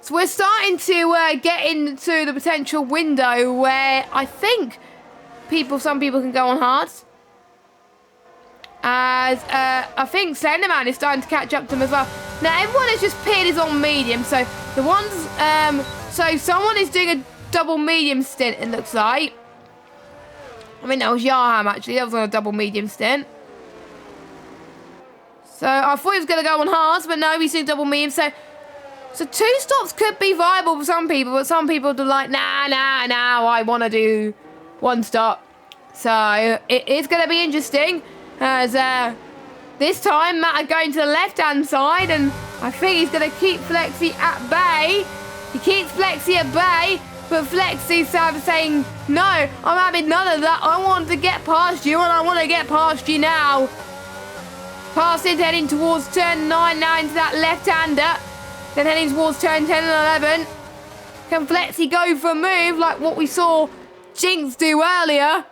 So we're starting to get into the potential window where I think some people can go on hards. as I think Slenderman is starting to catch up to him as well. Now everyone has just pitted is on medium, so the ones so someone is doing a double medium stint, it looks like. I mean, that was Yaham actually, that was on a double medium stint. So I thought he was going to go on hards, but no, he's doing double medium. So 2 stops could be viable for some people, but some people are like, nah, I want to do 1 stop. So it is going to be interesting, as this time Matt are going to the left-hand side, and I think he's going to keep Flexi at bay. He keeps Flexi at bay, but Flexi's saying, no, I'm having none of that. I want to get past you, and I want to get past you now. Past it, heading towards turn 9 now into that left-hander. Then heading towards turn 10 and 11. Can Flexi go for a move like what we saw Jinx do earlier?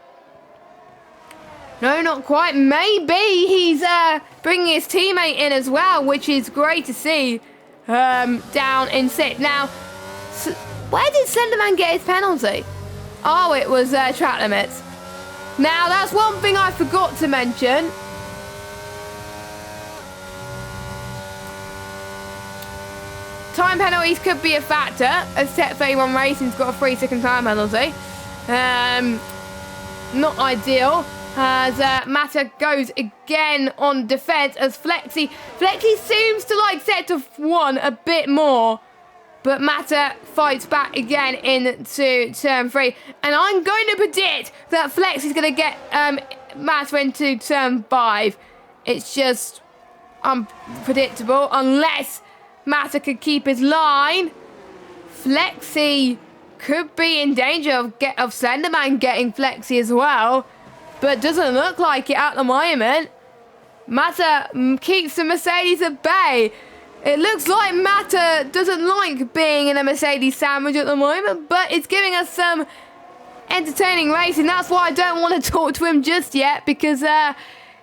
No, not quite. Maybe he's bringing his teammate in as well, which is great to see. Down in 6th. Now, where did Slenderman get his penalty? Oh, it was track limits. Now, that's one thing I forgot to mention. Time penalties could be a factor, as Set 31 Racing's got a 3-second time penalty. Not ideal, as Mata goes again on defence, as Flexi seems to like Set to 1 a bit more, but Mata fights back again into turn 3, and I'm going to predict that Flexi's going to get Mata into turn 5. It's just unpredictable, unless Mata could keep his line. Flexi could be in danger of Slenderman getting Flexi as well, but doesn't look like it at the moment. Mata keeps the Mercedes at bay. It looks like Mata doesn't like being in a Mercedes sandwich at the moment, but it's giving us some entertaining racing. That's why I don't want to talk to him just yet, because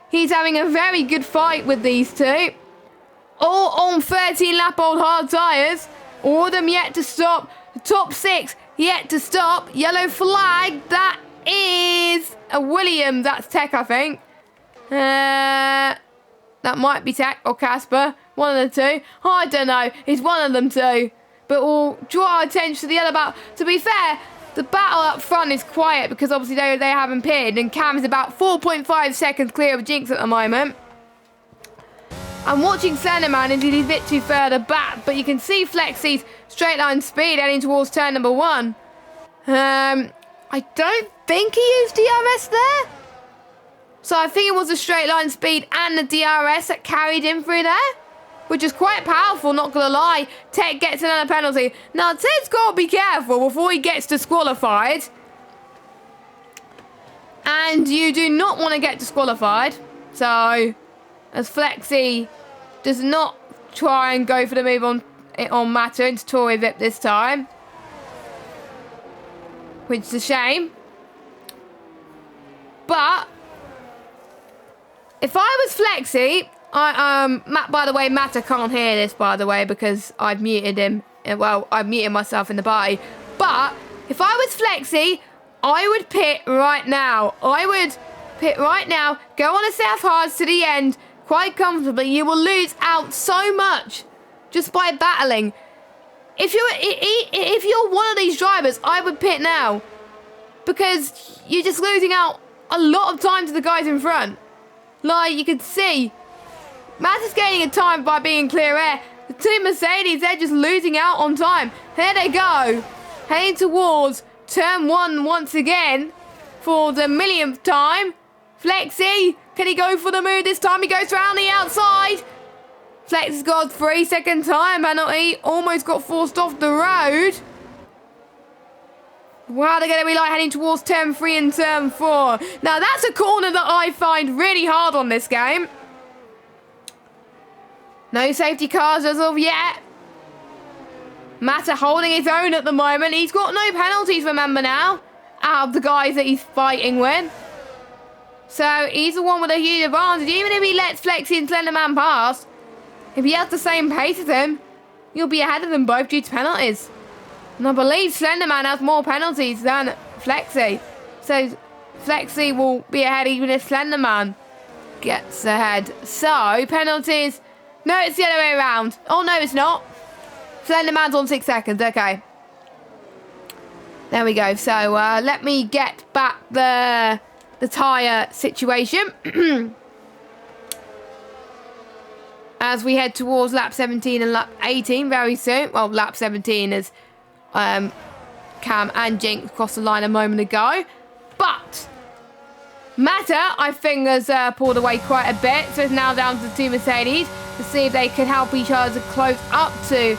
he's having a very good fight with these two. All on 13-lap-old hard tyres. All of them yet to stop. The top 6 yet to stop. Yellow flag. That is a Williams. That's Tech, I think. That might be Tech or Casper. One of the two. I don't know. It's one of them two. But we'll draw our attention to the other battle. To be fair, the battle up front is quiet because obviously they haven't pitted. And Cam is about 4.5 seconds clear of Jinx at the moment. I'm watching Slenderman and he's a bit too further back, but you can see Flexi's straight line speed heading towards turn number 1. I don't think he used DRS there. So I think it was the straight line speed and the DRS that carried him through there, which is quite powerful, not gonna lie. Tech gets another penalty. Now Tech's got to be careful before he gets disqualified. And you do not want to get disqualified. So, as Flexi does not try and go for the move on Mata into Tory Vip this time, which is a shame. But if I was Flexi, by the way, Mata can't hear this, by the way, because I've muted him. Well, I've muted myself in the party. But if I was Flexi, I would pit right now. Go on a South Hards to the end quite comfortably. You will lose out so much just by battling. If you're one of these drivers, I would pit now, because you're just losing out a lot of time to the guys in front. Like you can see, Matt is gaining a time by being clear air. The two Mercedes, they're just losing out on time. There they go, heading towards turn 1 once again for the millionth time. Flexi, can he go for the move this time? He goes around the outside. Flexi's got a 3-second time penalty. Almost got forced off the road. Wow, they're going to be like heading towards turn 3 and turn 4. Now that's a corner that I find really hard on this game. No safety cars as of yet. Mata holding his own at the moment. He's got no penalties, remember now, out of the guys that he's fighting with. So he's the one with a huge advantage. Even if he lets Flexi and Slenderman pass, if he has the same pace as him, you'll be ahead of them both due to penalties. And I believe Slenderman has more penalties than Flexi. So Flexi will be ahead even if Slenderman gets ahead. So, penalties. No, it's the other way around. Oh, no, it's not. Slenderman's on 6 seconds. Okay. There we go. So, let me get back the tyre situation. As we head towards lap 17 and lap 18 very soon. Well, lap 17 is Cam and Jinx crossed the line a moment ago. But Mata, I think, has pulled away quite a bit. So it's now down to the two Mercedes to see if they can help each other to close up to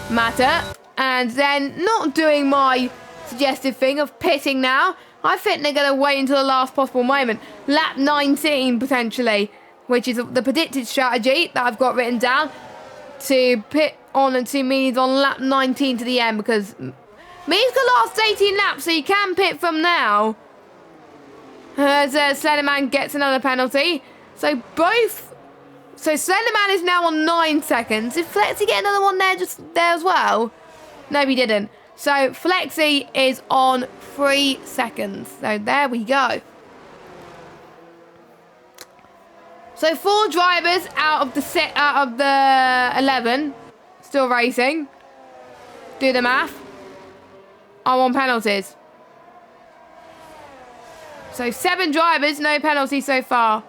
Mata. And then not doing my suggested thing of pitting now. I think they're going to wait until the last possible moment. Lap 19, potentially. Which is the predicted strategy that I've got written down. To pit on and two mediums on lap 19 to the end. Because mediums can last 18 laps. So you can pit from now. As Slenderman gets another penalty. So Slenderman is now on 9 seconds. Did Flexi get another one there as well? No, he didn't. So Flexi is on 3 seconds. So there we go. So 4 drivers out of the 11 still racing. Do the math. Are on penalties. So 7 drivers, no penalties so far.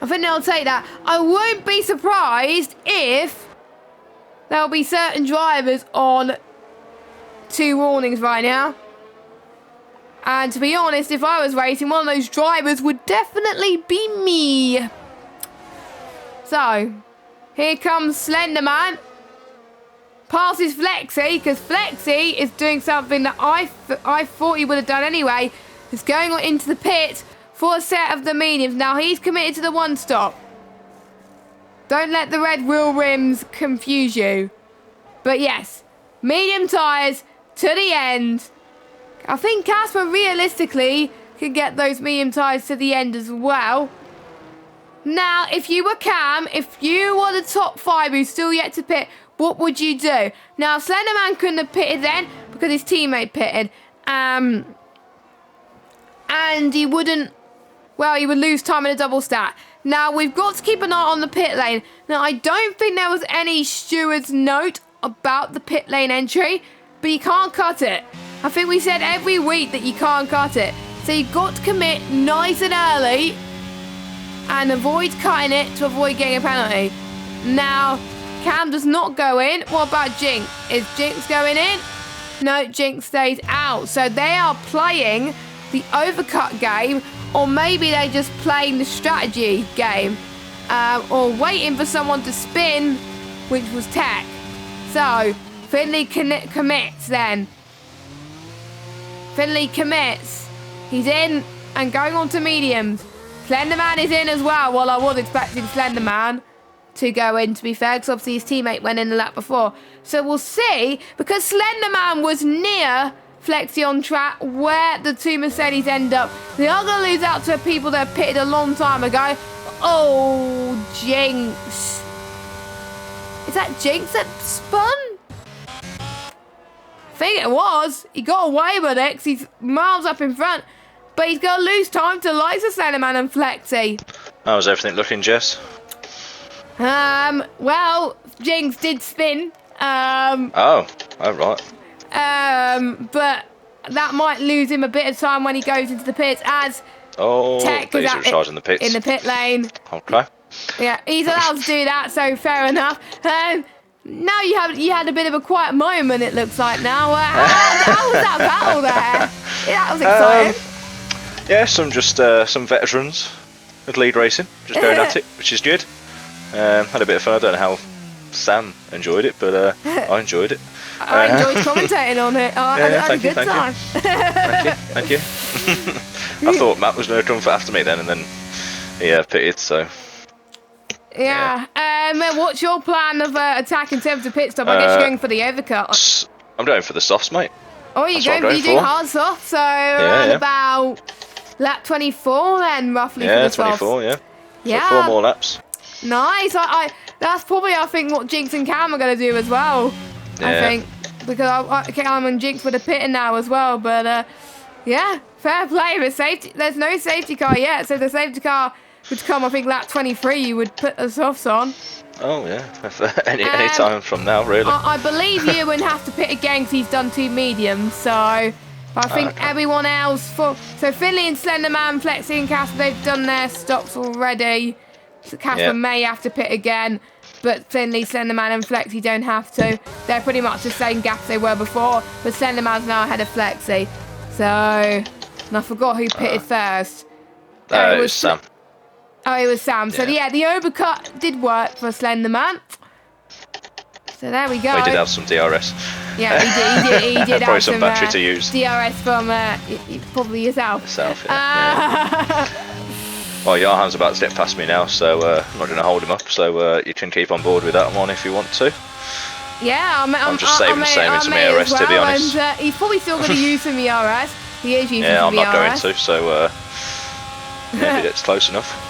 I think they'll take that. I won't be surprised if there'll be certain drivers on 2 warnings right now. And to be honest, if I was racing, one of those drivers would definitely be me. So, here comes Slenderman. Passes Flexi, because Flexi is doing something that I thought he would have done anyway. He's going on into the pit for a set of the mediums. Now, he's committed to the one stop. Don't let the red wheel rims confuse you. But yes, medium tyres to the end. I think Casper realistically can get those medium tyres to the end as well. Now, if you were Cam, if you were the top 5 who's still yet to pit, what would you do? Now, Slenderman couldn't have pitted then because his teammate pitted. And he wouldn't, well, he would lose time in a double stat. Now, we've got to keep an eye on the pit lane. Now, I don't think there was any steward's note about the pit lane entry, but you can't cut it. I think we said every week that you can't cut it. So you've got to commit nice and early and avoid cutting it to avoid getting a penalty. Now, Cam does not go in. What about Jinx? Is Jinx going in? No, Jinx stays out. So they are playing the overcut game, or maybe they're just playing the strategy game, or waiting for someone to spin, which was Tech. So, Finley commits then. Finley commits. He's in and going on to mediums. Slenderman is in as well. Well, I was expecting Slenderman to go in, to be fair, because obviously his teammate went in the lap before. So we'll see, because Slenderman was near Flexi on track where the 2 Mercedes end up. They are going to lose out to people that pitted a long time ago. Oh, Jinx. Is that Jinx that spun? I think it was. He got away with it because he's miles up in front. But he's going to lose time to Liza, Slenderman and Flexi. How's everything looking, Jess? Well, Jinx did spin. Oh, right. But that might lose him a bit of time when he goes into the pits as Tech is in the pits. In the pit lane. Okay. Yeah, he's allowed to do that, so fair enough. Now you had a bit of a quiet moment, it looks like now. How was that battle there? Yeah, that was exciting. Yeah, some veterans with lead racing, just going at it, which is good. Had a bit of fun. I don't know how Sam enjoyed it, but I enjoyed it. I enjoyed commentating on it. I had a good time. Thank you. I thought Matt was going to come for after me then, and then he pitted, so... Yeah. What's your plan of attack in terms of pit stop? I guess you're going for the overcut. I'm going for the softs, mate. Oh, you're doing hard soft, so around about lap 24 then, roughly, for the softs. 24, yeah. Yeah. So 4 more laps. Nice. That's probably, I think, what Jinx and Cam are going to do as well. Yeah. I think. Because Cam and Jinx would have pitted now as well. But, yeah, fair play. There's no safety car yet. So the safety car would come, I think, lap 23, you would put the softs on. Oh yeah, any time from now, really. I believe you would have to pit again because he's done 2 mediums. So I think everyone else so Finley and Slenderman, Flexi and Casper, they've done their stops already. So Casper may have to pit again, but Finley, Slenderman and Flexi don't have to. They're pretty much the same gap they were before, but Slenderman's now ahead of Flexi. So, and I forgot who pitted first. It was Sam. Oh, it was Sam. So yeah, the overcut did work for Slenderman. So there we go. We did have some DRS. Yeah, he did probably have some battery to use. DRS from probably yourself. Yeah. Well, Johan's about to step past me now, so I'm not going to hold him up. So you can keep on board with that one if you want to. Yeah, I'm just saving some ERS to be honest. And, he's probably still going to use some ERS. He is using some ERS. Yeah, I'm not going to. So if it's close enough.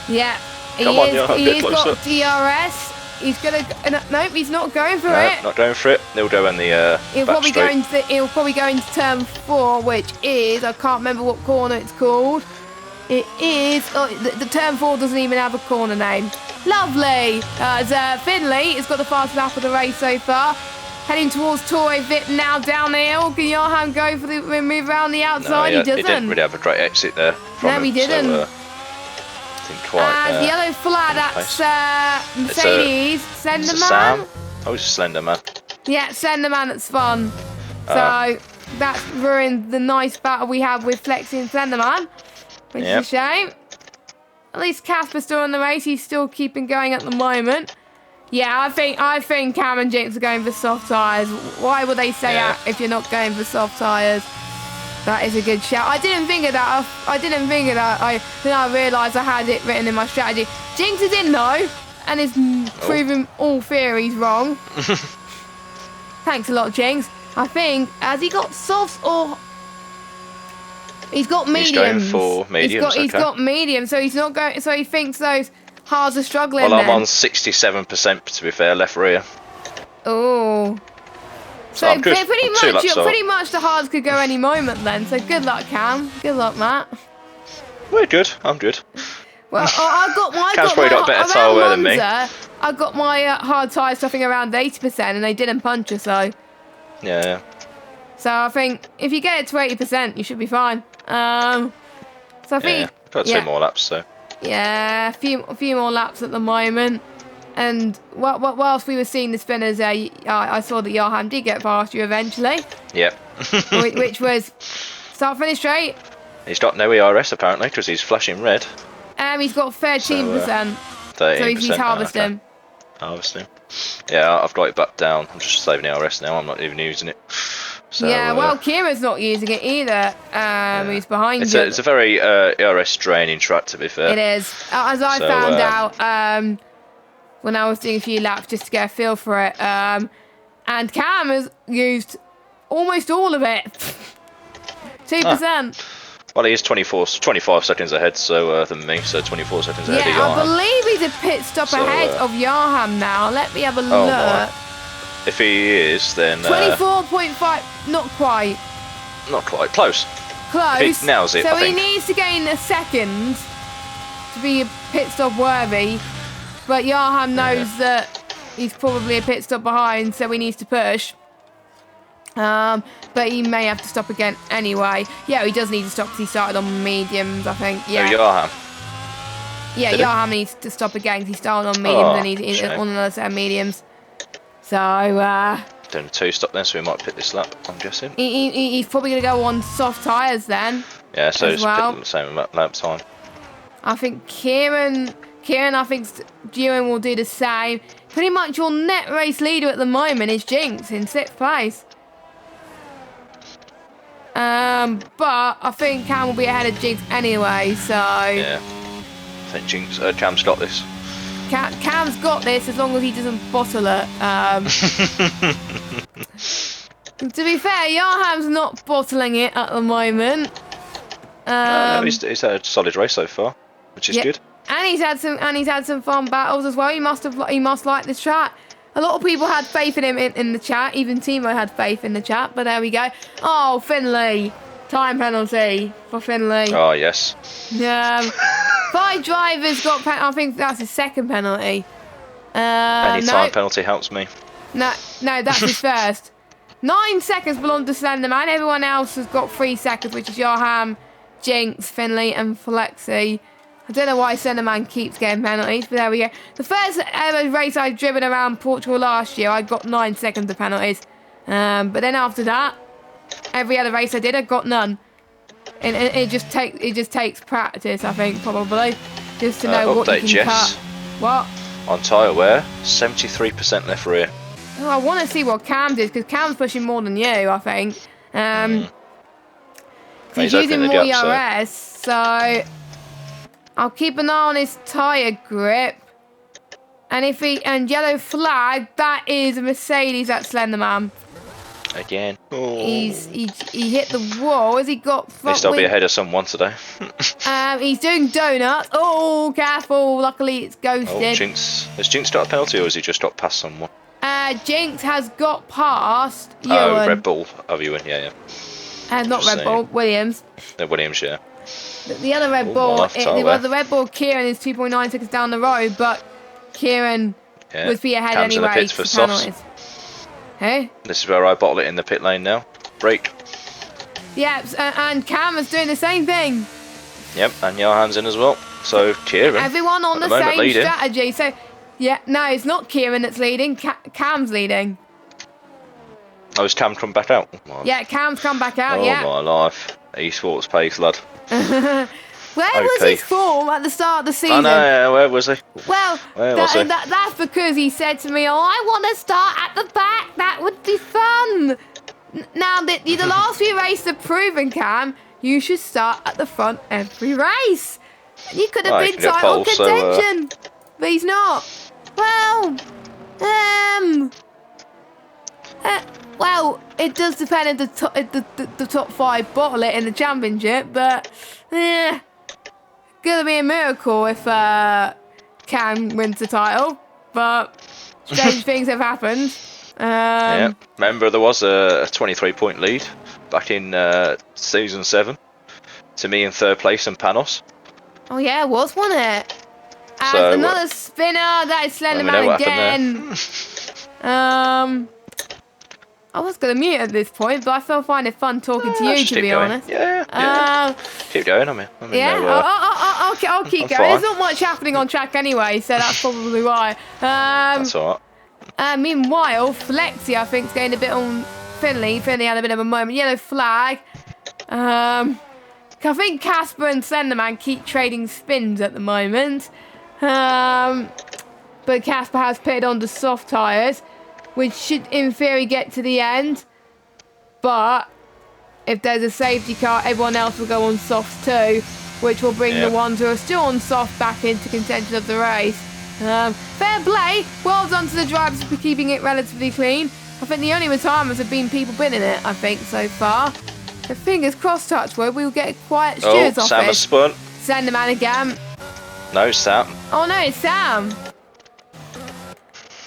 Yeah, he's got DRS. He's gonna. Nope, he's not going for it. Not going for it. He'll go in the. He'll probably go into turn 4, which is, I can't remember what corner it's called. It is. The turn 4 doesn't even have a corner name. Lovely. Finley has got the fastest lap of the race so far. Heading towards Torre Vip now down the hill. Can Johan go for the move around the outside? No, he doesn't. He didn't really have a great exit there. No, he didn't. So, and yellow flag, that's Mercedes. Slenderman. Oh, it's Slenderman. Yeah, Slenderman at Spun. So that's ruined the nice battle we had with Flexi and Slenderman, which is a shame. At least Casper's still in the race. He's still keeping going at the moment. Yeah, I think Cam and Jinx are going for soft tyres. Why would they say that if you're not going for soft tyres? That is a good shout. I didn't think of that. Then I realised I had it written in my strategy. Jinx is in though, and is proving all theories wrong. Thanks a lot, Jinx. I think, has he got softs or... He's got mediums. He's going for mediums, He's got mediums, so he's not going... So he thinks those hards are struggling. Well, I'm on 67% to be fair, left rear. Oh. So pretty much the hards could go any moment then. So good luck, Cam. Good luck, Matt. We're good. I'm good. Well, Cam's probably got better tyre wear than me. I got my hard tyre stuffing around 80%, and they didn't puncture. So. Yeah. So I think if you get it to 80%, you should be fine. So I think got 2 more laps. So. Yeah, a few more laps at the moment. And whilst we were seeing the spinners, I saw that Johan did get past you eventually. Yep. which was start finish straight. He's got no ERS apparently because he's flashing red. He's got 13%. 13%. So he's harvesting. Harvesting. Yeah, I've got it back down. I'm just saving ERS now. I'm not even using it. So, well, Kira's not using it either. He's behind you. It's a very ERS draining track, to be fair. It is. As I found out when I was doing a few laps just to get a feel for it. And Cam has used almost all of it. 2%. Well, he is 25 seconds ahead than me, so 24 seconds ahead of Johan. I believe he's a pit stop ahead of Johan now. Let me have a look. My. If he is, then... 24.5, not quite. Not quite, close. Close. He nails it, so I think. he needs to gain a second to be a pit stop worthy. But Johan knows that he's probably a pit stop behind, so he needs to push. But he may have to stop again anyway. Yeah, he does need to stop because he started on mediums, I think. Yeah. Johan. Yeah, Johan needs to stop again because he started on mediums and he's on another set of mediums. So, doing a 2-stop then, so we might pit this lap, I'm guessing. He's probably going to go on soft tyres then. Yeah, so it's the same lap time. I think Kieran, I think Ewan will do the same. Pretty much your net race leader at the moment is Jinx in 6th place. But I think Cam will be ahead of Jinx anyway, so... Yeah, I think Cam's got this. Cam's got this as long as he doesn't bottle it. To be fair, Johan's not bottling it at the moment. No, he's had a solid race so far, which is good. And he's had some fun battles as well. He must like this track. A lot of people had faith in him in the chat. Even Timo had faith in the chat. But there we go. Oh, Finley. Time penalty for Finley. Oh, yes. 5 drivers got. I think that's his second penalty. Any time penalty helps me. No, that's his first. 9 seconds belong to Slenderman. Everyone else has got 3 seconds, which is Johan, Jinx, Finley, and Flexi. I don't know why Slenderman keeps getting penalties, but there we go. The first ever race I'd driven around Portugal last year, I got 9 seconds of penalties. But then after that, every other race I did, I got none. And it just takes practice, I think, probably, just to know what you can cut. What? On tyre wear, 73% left rear. Oh, I want to see what Cam did, because Cam's pushing more than you, I think. He's using more ERS, so I'll keep an eye on his tyre grip. And yellow flag, that is a Mercedes at Slenderman. Again. Oh. He hit the wall. Has he got front At least I'll be ahead of someone today. He's doing donuts. Oh, careful. Luckily, it's ghosted. Oh, Jinx. Has Jinx got a penalty, or has he just got past someone? Jinx has got past Ewan. Oh, Red Bull. Oh, Ewan, yeah. Not Red Bull, Williams. Williams, yeah. The other Red Bull, the Red Bull Kieran is 2.9 seconds down the road, but Kieran would be ahead Cam's anyway. In the pits for softs. Hey? This is where I bottle it in the pit lane now. Brake. Yeah, and Cam is doing the same thing. Yep, and Johan's in as well. So Kieran. Everyone on the same strategy. So, yeah, no, it's not Kieran that's leading. Cam's leading. Oh, has Cam come back out? Yeah, Cam's come back out. Oh, yeah. my life. Esports pace, lad. Where was his form at the start of the season? I know, yeah, where was he? Well, that's because he said to me, "Oh, I want to start at the back. That would be fun." Now, the last few races have proven, Cam, you should start at the front every race. You could have been title contention, but he's not. Well, well, it does depend on the top 5 bottle it in the championship, but gonna be a miracle if Cam wins the title. But strange things have happened. Yeah, remember there was a 23-point lead back in season 7 to me in 3rd place and Panos. Oh yeah, it was, wasn't it? And so, another spinner. That is Slenderman again. I was going to mute at this point, but I find it fun talking to you, to be honest. Yeah. Keep going, I'll I'm keep going. fine. There's not much happening on track anyway, so that's probably why. That's alright. Meanwhile, Flexi, I think, is going a bit on Finley. Finley had a bit of a moment. Yellow flag. I think Casper and Slenderman keep trading spins at the moment. But Casper has pitted onto soft tyres, which should, in theory, get to the end. But if there's a safety car, everyone else will go on softs too, which will bring the ones who are still on soft back into contention of the race. Fair play. Well done to the drivers for keeping it relatively clean. I think the only retirements have been people binning it, I think, so far. The fingers crossed, touchwood, we'll get quiet steers off Sam has spun. Slenderman again. No, Sam. Oh no, it's Sam.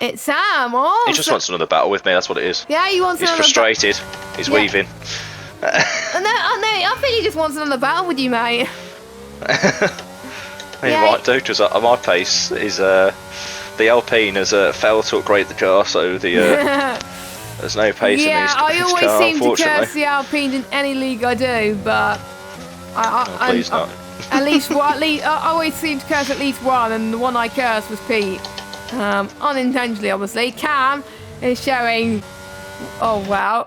It's Sam. Oh, he just wants another battle with me, that's what it is. Yeah, he wants another battle. He's frustrated. He's weaving. No, I think he just wants another battle with you, mate. He might do, because at my pace is the Alpine has failed to upgrade the car, so the there's no pace in this car, I always seem to curse the Alpine in any league I do, but please not. I always seem to curse at least one, and the one I cursed was Pete. Unintentionally, obviously. Cam is showing. Oh wow!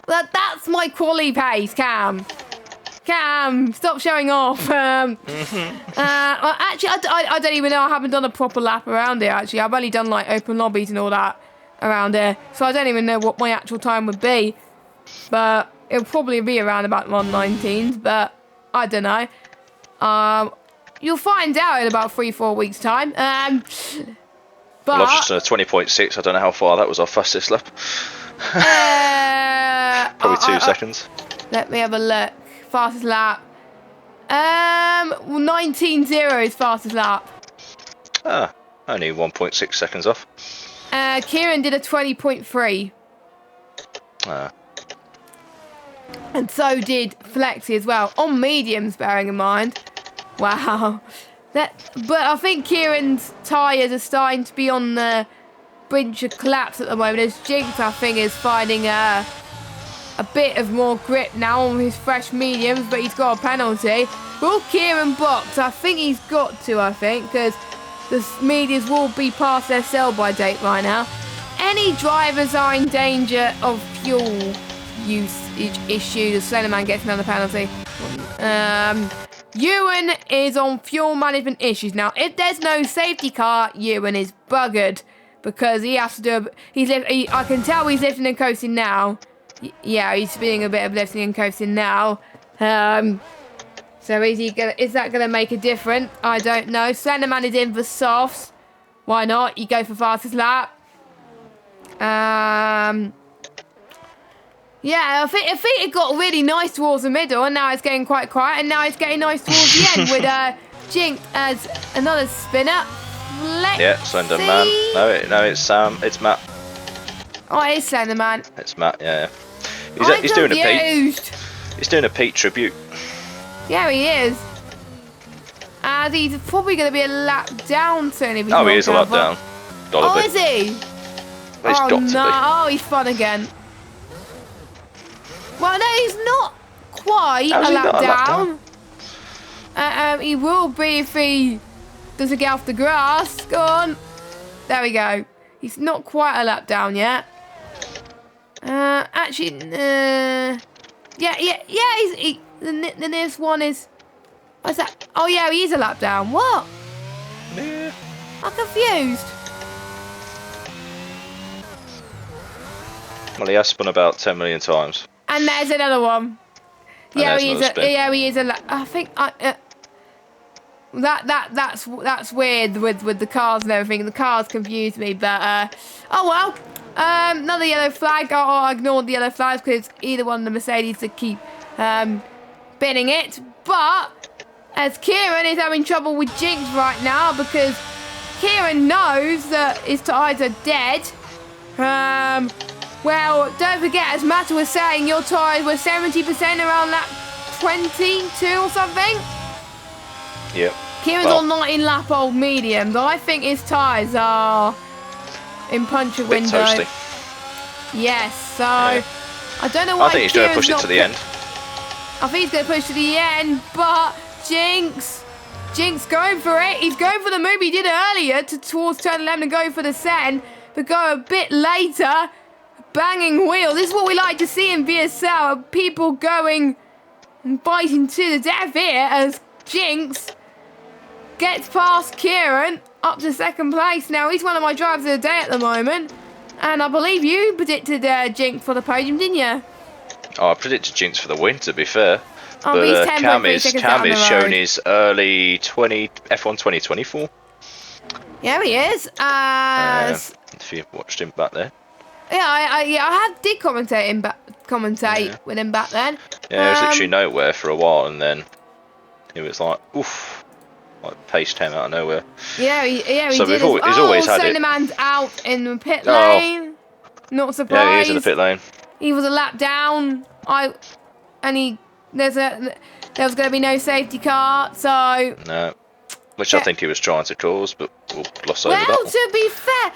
That's my quality pace, Cam. Cam, stop showing off. Actually, I don't even know. I haven't done a proper lap around here. Actually, I've only done like open lobbies and all that around here, so I don't even know what my actual time would be. But it'll probably be around about 1:19. But I don't know. You'll find out in about 3-4 weeks' time. But Well, I've just done a 20.6. I don't know how far that was off fastest lap. Probably 2 seconds. Let me have a look. Fastest lap. 19.0 is fastest lap. Ah, only 1.6 seconds off. Kieran did a 20.3. And so did Flexi as well. On mediums, bearing in mind. Wow. But I think Kieran's tyres are starting to be on the brink of collapse at the moment, as Jinx, I think, is finding a bit of more grip now on his fresh mediums, but he's got a penalty. Will Kieran box? I think he's got to, because the mediums will be past their sell-by date by now. Any drivers are in danger of fuel usage issue. The Slender Man gets another penalty. Ewan is on fuel management issues. Now, if there's no safety car, Ewan is buggered because he has to do I can tell he's lifting and coasting now. Yeah, he's doing a bit of lifting and coasting now. So is that gonna make a difference? I don't know. Slenderman is in for softs. Why not? You go for fastest lap. Yeah, I think it got really nice towards the middle, and now it's getting quite quiet, and now it's getting nice towards the end with Jinx as another spinner. Yeah, Slenderman. No, it's Matt. Oh, it is Slenderman. It's Matt. Yeah. He's doing a Pete. He's doing a Pete tribute. Yeah, he is. And he's probably going to be a lap down soon. If he's he is a lap down. Oh, is he? Well, he's got to be. Oh, he's fun again. Well, no, he's not quite a lap down. He will be if he doesn't get off the grass. Go on. There we go. He's not quite a lap down yet. Actually, yeah. The nearest one is. What's that? Oh yeah, he is a lap down. What? Yeah. I'm confused. Well, he has spun about 10 million times. And there's another one. Yeah, he is a lap. I think that's weird with the cars and everything. The cars confuse me, but oh well. Another yellow flag. I'll ignore the yellow flags because either one of the Mercedes to keep binning it. But as Kieran is having trouble with Jinx right now because Kieran knows that his tyres are dead. Well, don't forget, as Matt was saying, your tyres were 70% around lap 22 or something. Yep. Kieran's on 19 lap old mediums. I think his tyres are in puncture window. Toasty. Yes, so yeah. I don't know why. I think he's going to push it to the end. I think he's going to push to the end, but Jinx going for it. He's going for the move he did earlier towards turn 11 and go for the send, but go a bit later. Banging wheels. This is what we like to see in VSL. People going and biting to the death here as Jinx gets past Kieran up to second place. Now, he's one of my drivers of the day at the moment. And I believe you predicted Jinx for the podium, didn't you? Oh, I predicted Jinx for the win, to be fair. Oh, but Cam is shown his early F1 2024. Yeah, he is. If you watched him back there. Yeah, I did commentate with him back then. Yeah, it was literally nowhere for a while, and then it was like, oof, like paced him out of nowhere. Yeah, he so did. He's always had it. Man's out in the pit lane. Not surprised. Yeah, he is in the pit lane. He was a lap down. There was going to be no safety car, so. No. Which I think he was trying to cause, but we'll gloss over that. Well, to be fair,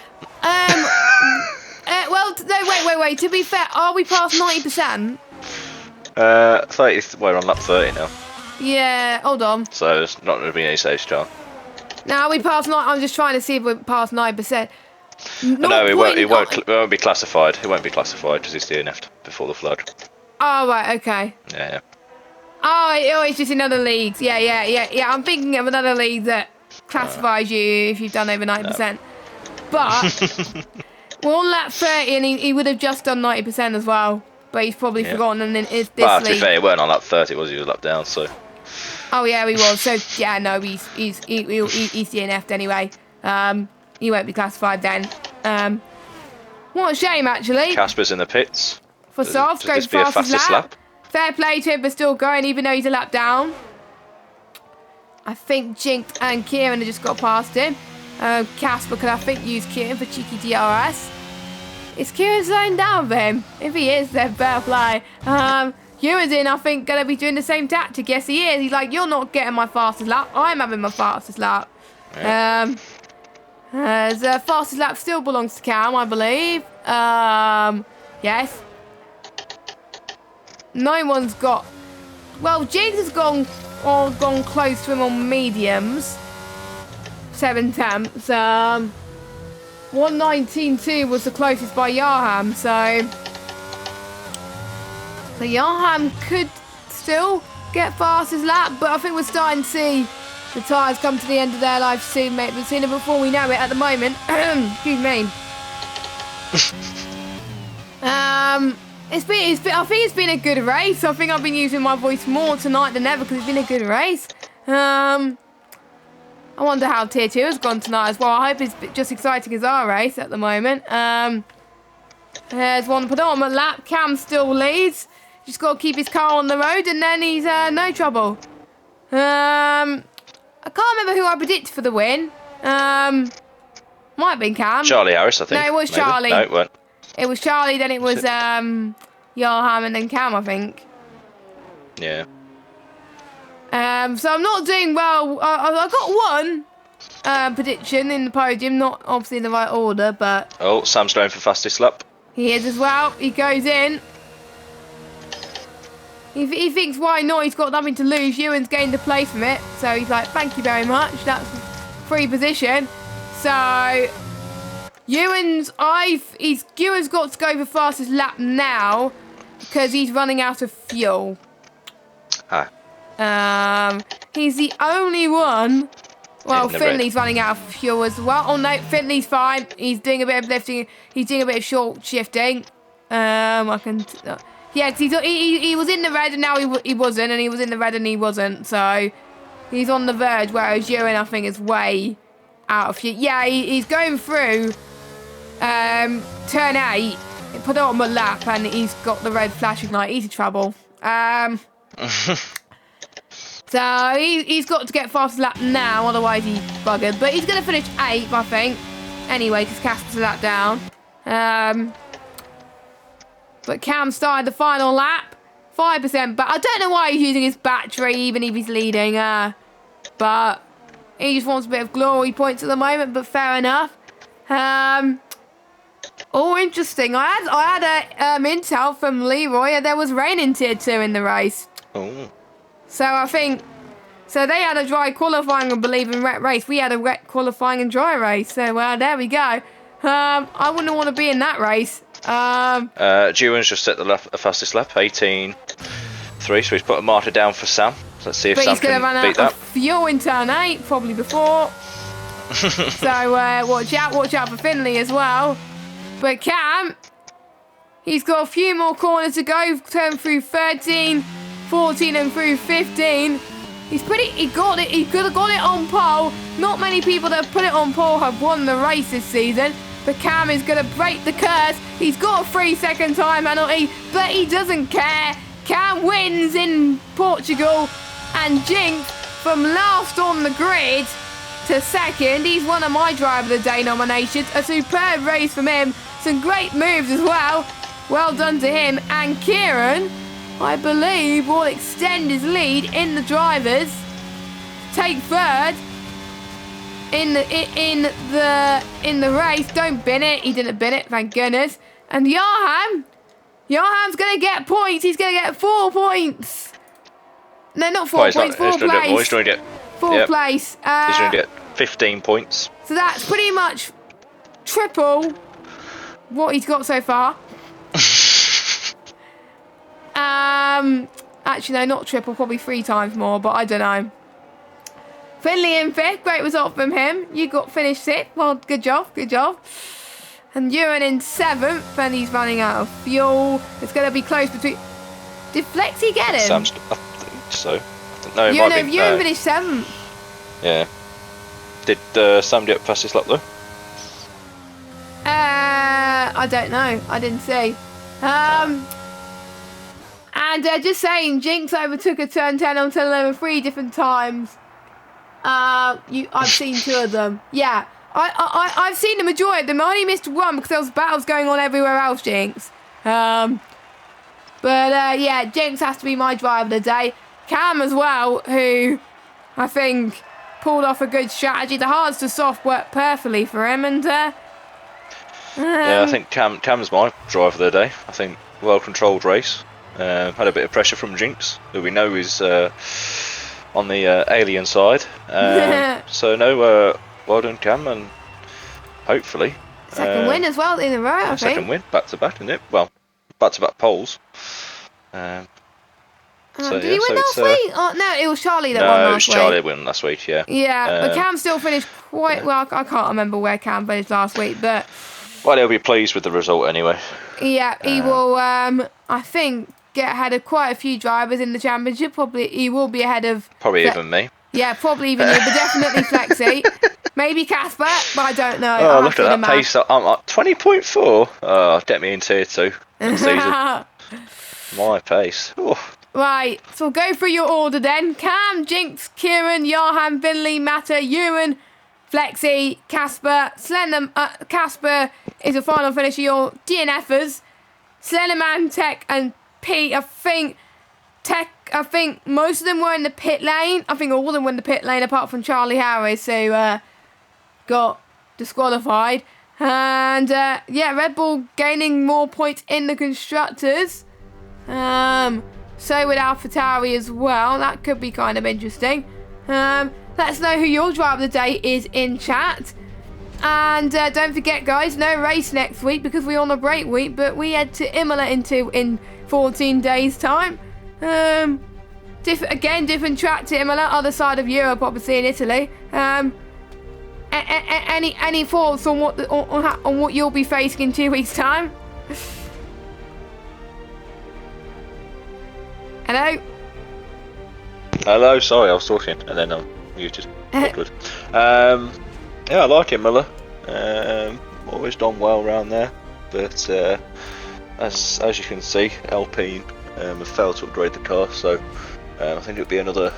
wait. To be fair, are we past 90%? 30. We're on lap 30 now. Yeah, hold on. So there's not going to be any safety car. Now we past 9. I'm just trying to see if we're past 9%. No, it won't be classified. It won't be classified because it's DNF'd before the flood. Oh right, okay. Yeah. Oh, it's just in other leagues. Yeah. I'm thinking of another league that classifies you if you've done over 90%. No. But we're on lap 30 and he would have just done 90% as well. But he's probably forgotten and then it's this league. To be fair, he weren't on lap 30, was he? He was lap down, so. Oh yeah, he was. So yeah, no, he's DNF'd anyway. He won't be classified then. What a shame actually. Casper's in the pits. For softs, goes fastest lap. Fair play to him for still going, even though he's a lap down. I think Jinx and Kieran have just got past him. Casper could, I think, use Kieran for cheeky DRS. Is Kieran slowing down for him? If he is, then fair play. Ewan's in, I think, going to be doing the same tactic. Yes, he is. He's like, you're not getting my fastest lap. I'm having my fastest lap. Yeah. The fastest lap still belongs to Cam, I believe. Yes. No one's got... Well, Jinx has gone close to him on mediums. 7 tenths. 1:19.2 was the closest by Yarham, so Yarham could still get fastest lap, but I think we're starting to see the tyres come to the end of their life soon, mate. We've seen it before we know it at the moment. Excuse me. I think it's been a good race. I think I've been using my voice more tonight than ever because it's been a good race. I wonder how Tier 2 has gone tonight as well. I hope it's just exciting as our race at the moment. There's one penultimate lap. Cam still leads. Just got to keep his car on the road and then he's no trouble. I can't remember who I predicted for the win. Might have been Cam. Charlie Harris, I think. No, it was maybe. Charlie. No, it weren't. It was Charlie, then it was Yarham and then Cam, I think. Yeah. So I'm not doing well. I got one prediction in the podium, not obviously in the right order, but... Oh, Sam's going for fastest lap. He is as well. He goes in. He thinks, why not? He's got nothing to lose. Ewan's gained the place from it. So he's like, thank you very much. That's free position. So Ewan's got to go for fastest lap now because he's running out of fuel. He's the only one. Well, Finley's running out of fuel as well. Oh no, Finley's fine. He's doing a bit of lifting. He's doing a bit of short shifting. Yeah, cause he was in the red and now he wasn't, and he was in the red and he wasn't. So he's on the verge, whereas Ewan, I think, is way out of fuel. Yeah, he's going through turn 8, put it on my lap, and he's got the red flashing light. He's in trouble. So he's got to get fastest lap now, otherwise he's buggered. But he's going to finish 8th, I think. Anyway, because Casper's lap down. But Cam started the final lap, 5%. But I don't know why he's using his battery, even if he's leading. But he just wants a bit of glory points at the moment. But fair enough. Oh, interesting. I had a intel from Leroy, and there was rain in Tier 2 in the race. Oh. So I think, so they had a dry qualifying, I believe, in wet race. We had a wet qualifying and dry race. So there we go. I wouldn't want to be in that race. Ewan's just at the fastest lap, 18.3. So he's put a marker down for Sam. So let's see if Sam can beat that. But he's going to run out of fuel in turn 8, probably before. So watch out for Finley as well. But Cam, he's got a few more corners to go. Turn through 13. 14 and through 15. He got it. He could have got it on pole. Not many people that have put it on pole have won the race this season. But Cam is going to break the curse. He's got a 3-second time penalty, but he doesn't care. Cam wins in Portugal, and Jinx from last on the grid to second. He's one of my Driver of the Day nominations. A superb race from him. Some great moves as well. Well done to him. And Kieran, I believe, will extend his lead in the drivers. Take third in the race. Don't bin it. He didn't bin it, thank goodness. And Yarham's gonna get points. He's gonna get 4 points. No, not 4 points. 4 place. He's going to get 4th place. He's going to get 15 points. So that's pretty much triple what he's got so far. Actually, no, not triple, probably 3 times more, but I don't know. Finley in 5th, great result from him. You got finished 6th, well, good job. And Ewan in 7th, and he's running out of fuel. It's going to be close between... Did Flexi get him? I think so. No, it might be. Ewan finished 7th. Yeah. Did Sam get fastest lap though? I don't know. I didn't see. And just saying, Jinx overtook a turn 10 on turn 11 3 different times. I've seen 2 of them. Yeah, I've seen the majority of them. I only missed 1 because there was battles going on everywhere else, Jinx. But yeah, Jinx has to be my driver of the day. Cam as well, who I think pulled off a good strategy. The hards to soft worked perfectly for him, and yeah, I think Cam's my driver of the day. I think well-controlled race. Had a bit of pressure from Jinx, who we know is on the alien side. So no, well done Cam, and hopefully second win as well in a row. I think second win back to back, isn't it? Well, back to back poles. Did he win last week? Oh, no, it was Charlie that won last week. No, it was Charlie that won last week, yeah. Yeah, but Cam still finished quite well. I can't remember where Cam finished last week, but... Well, he'll be pleased with the result anyway. Yeah, he will, I think, get ahead of quite a few drivers in the championship. Probably, he will be ahead of... Probably even me. Yeah, probably even you, but definitely Flexi. Maybe Casper, but I don't know. Oh, look at that pace. I'm at 20.4. Oh, get me in tier 2 next season. My pace. Ooh. Right, so we'll go through your order then. Cam, Jinx, Kieran, Johan, Finley, Matta, Ewan, Flexi, Casper, Slender. Casper is a final finisher. Your DNFers, Slenderman, Tech, and Pete. I think most of them were in the pit lane. I think all of them were in the pit lane apart from Charlie Harris, who got disqualified. And yeah, Red Bull gaining more points in the constructors. So with AlphaTauri as well. That could be kind of interesting. Let us know who your driver of the day is in chat. And don't forget, guys, no race next week because we're on a break week. But we head to Imola in 14 days' time. Different track to Imola, other side of Europe, obviously in Italy. Any thoughts on what you'll be facing in 2 weeks' time? Hello, sorry, I was talking and then I'm muted. Awkward. Yeah, I like it, Miller. Always done well around there, but as you can see, Alpine have failed to upgrade the car, so I think it'll be another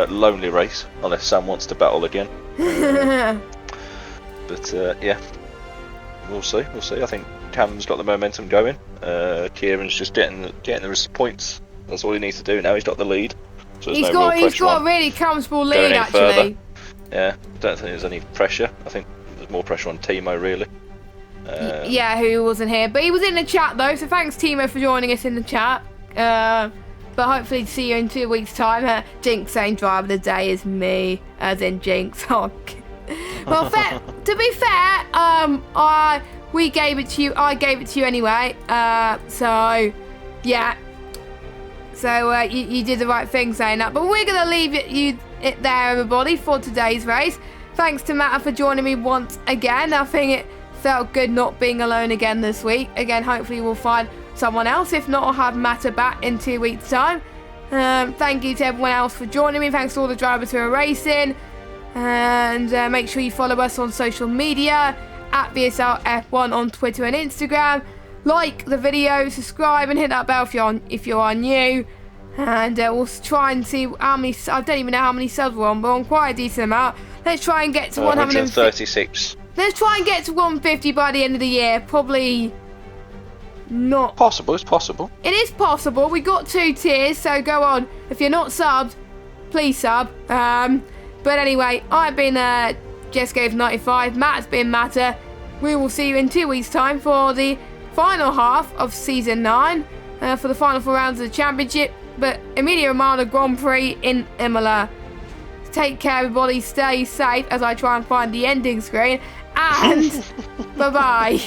lonely race unless Sam wants to battle again. But yeah, we'll see. I think Cam's got the momentum going. Kieran's just getting the points. That's all he needs to do now. He's got the lead. So he's got a really comfortable lead, actually. Further. Yeah, I don't think there's any pressure. I think there's more pressure on Timo, really. Yeah, who wasn't here. But he was in the chat, though, so thanks, Timo, for joining us in the chat. But hopefully to see you in 2 weeks' time. Jinx saying driver of the day is me, as in Jinx. Oh, well, to be fair, we gave it to you. I gave it to you anyway. So, yeah. So you did the right thing saying that. But we're going to leave it there, everybody, for today's race. Thanks to Matta for joining me once again. I think it felt good not being alone again this week. Again, hopefully we'll find someone else. If not, I'll have Matta back in 2 weeks' time. Thank you to everyone else for joining me. Thanks to all the drivers who are racing. And make sure you follow us on social media at VSL F1 on Twitter and Instagram. Like the video, subscribe, and hit that bell if you are new. And we'll try and see how many. I don't even know how many subs we're on, but on quite a decent amount. Let's try and get to 136. Let's try and get to 150 by the end of the year. Probably not possible. It's possible. It is possible. We got 2 tiers, so go on. If you're not subbed, please sub. But anyway, I've been JessGave95. Matt's been Matta. We will see you in 2 weeks' time for the final half of season 9 for the final 4 rounds of the championship, but Emilia Romagna Grand Prix in Imola. Take care, everybody. Stay safe as I try and find the ending screen, and bye bye.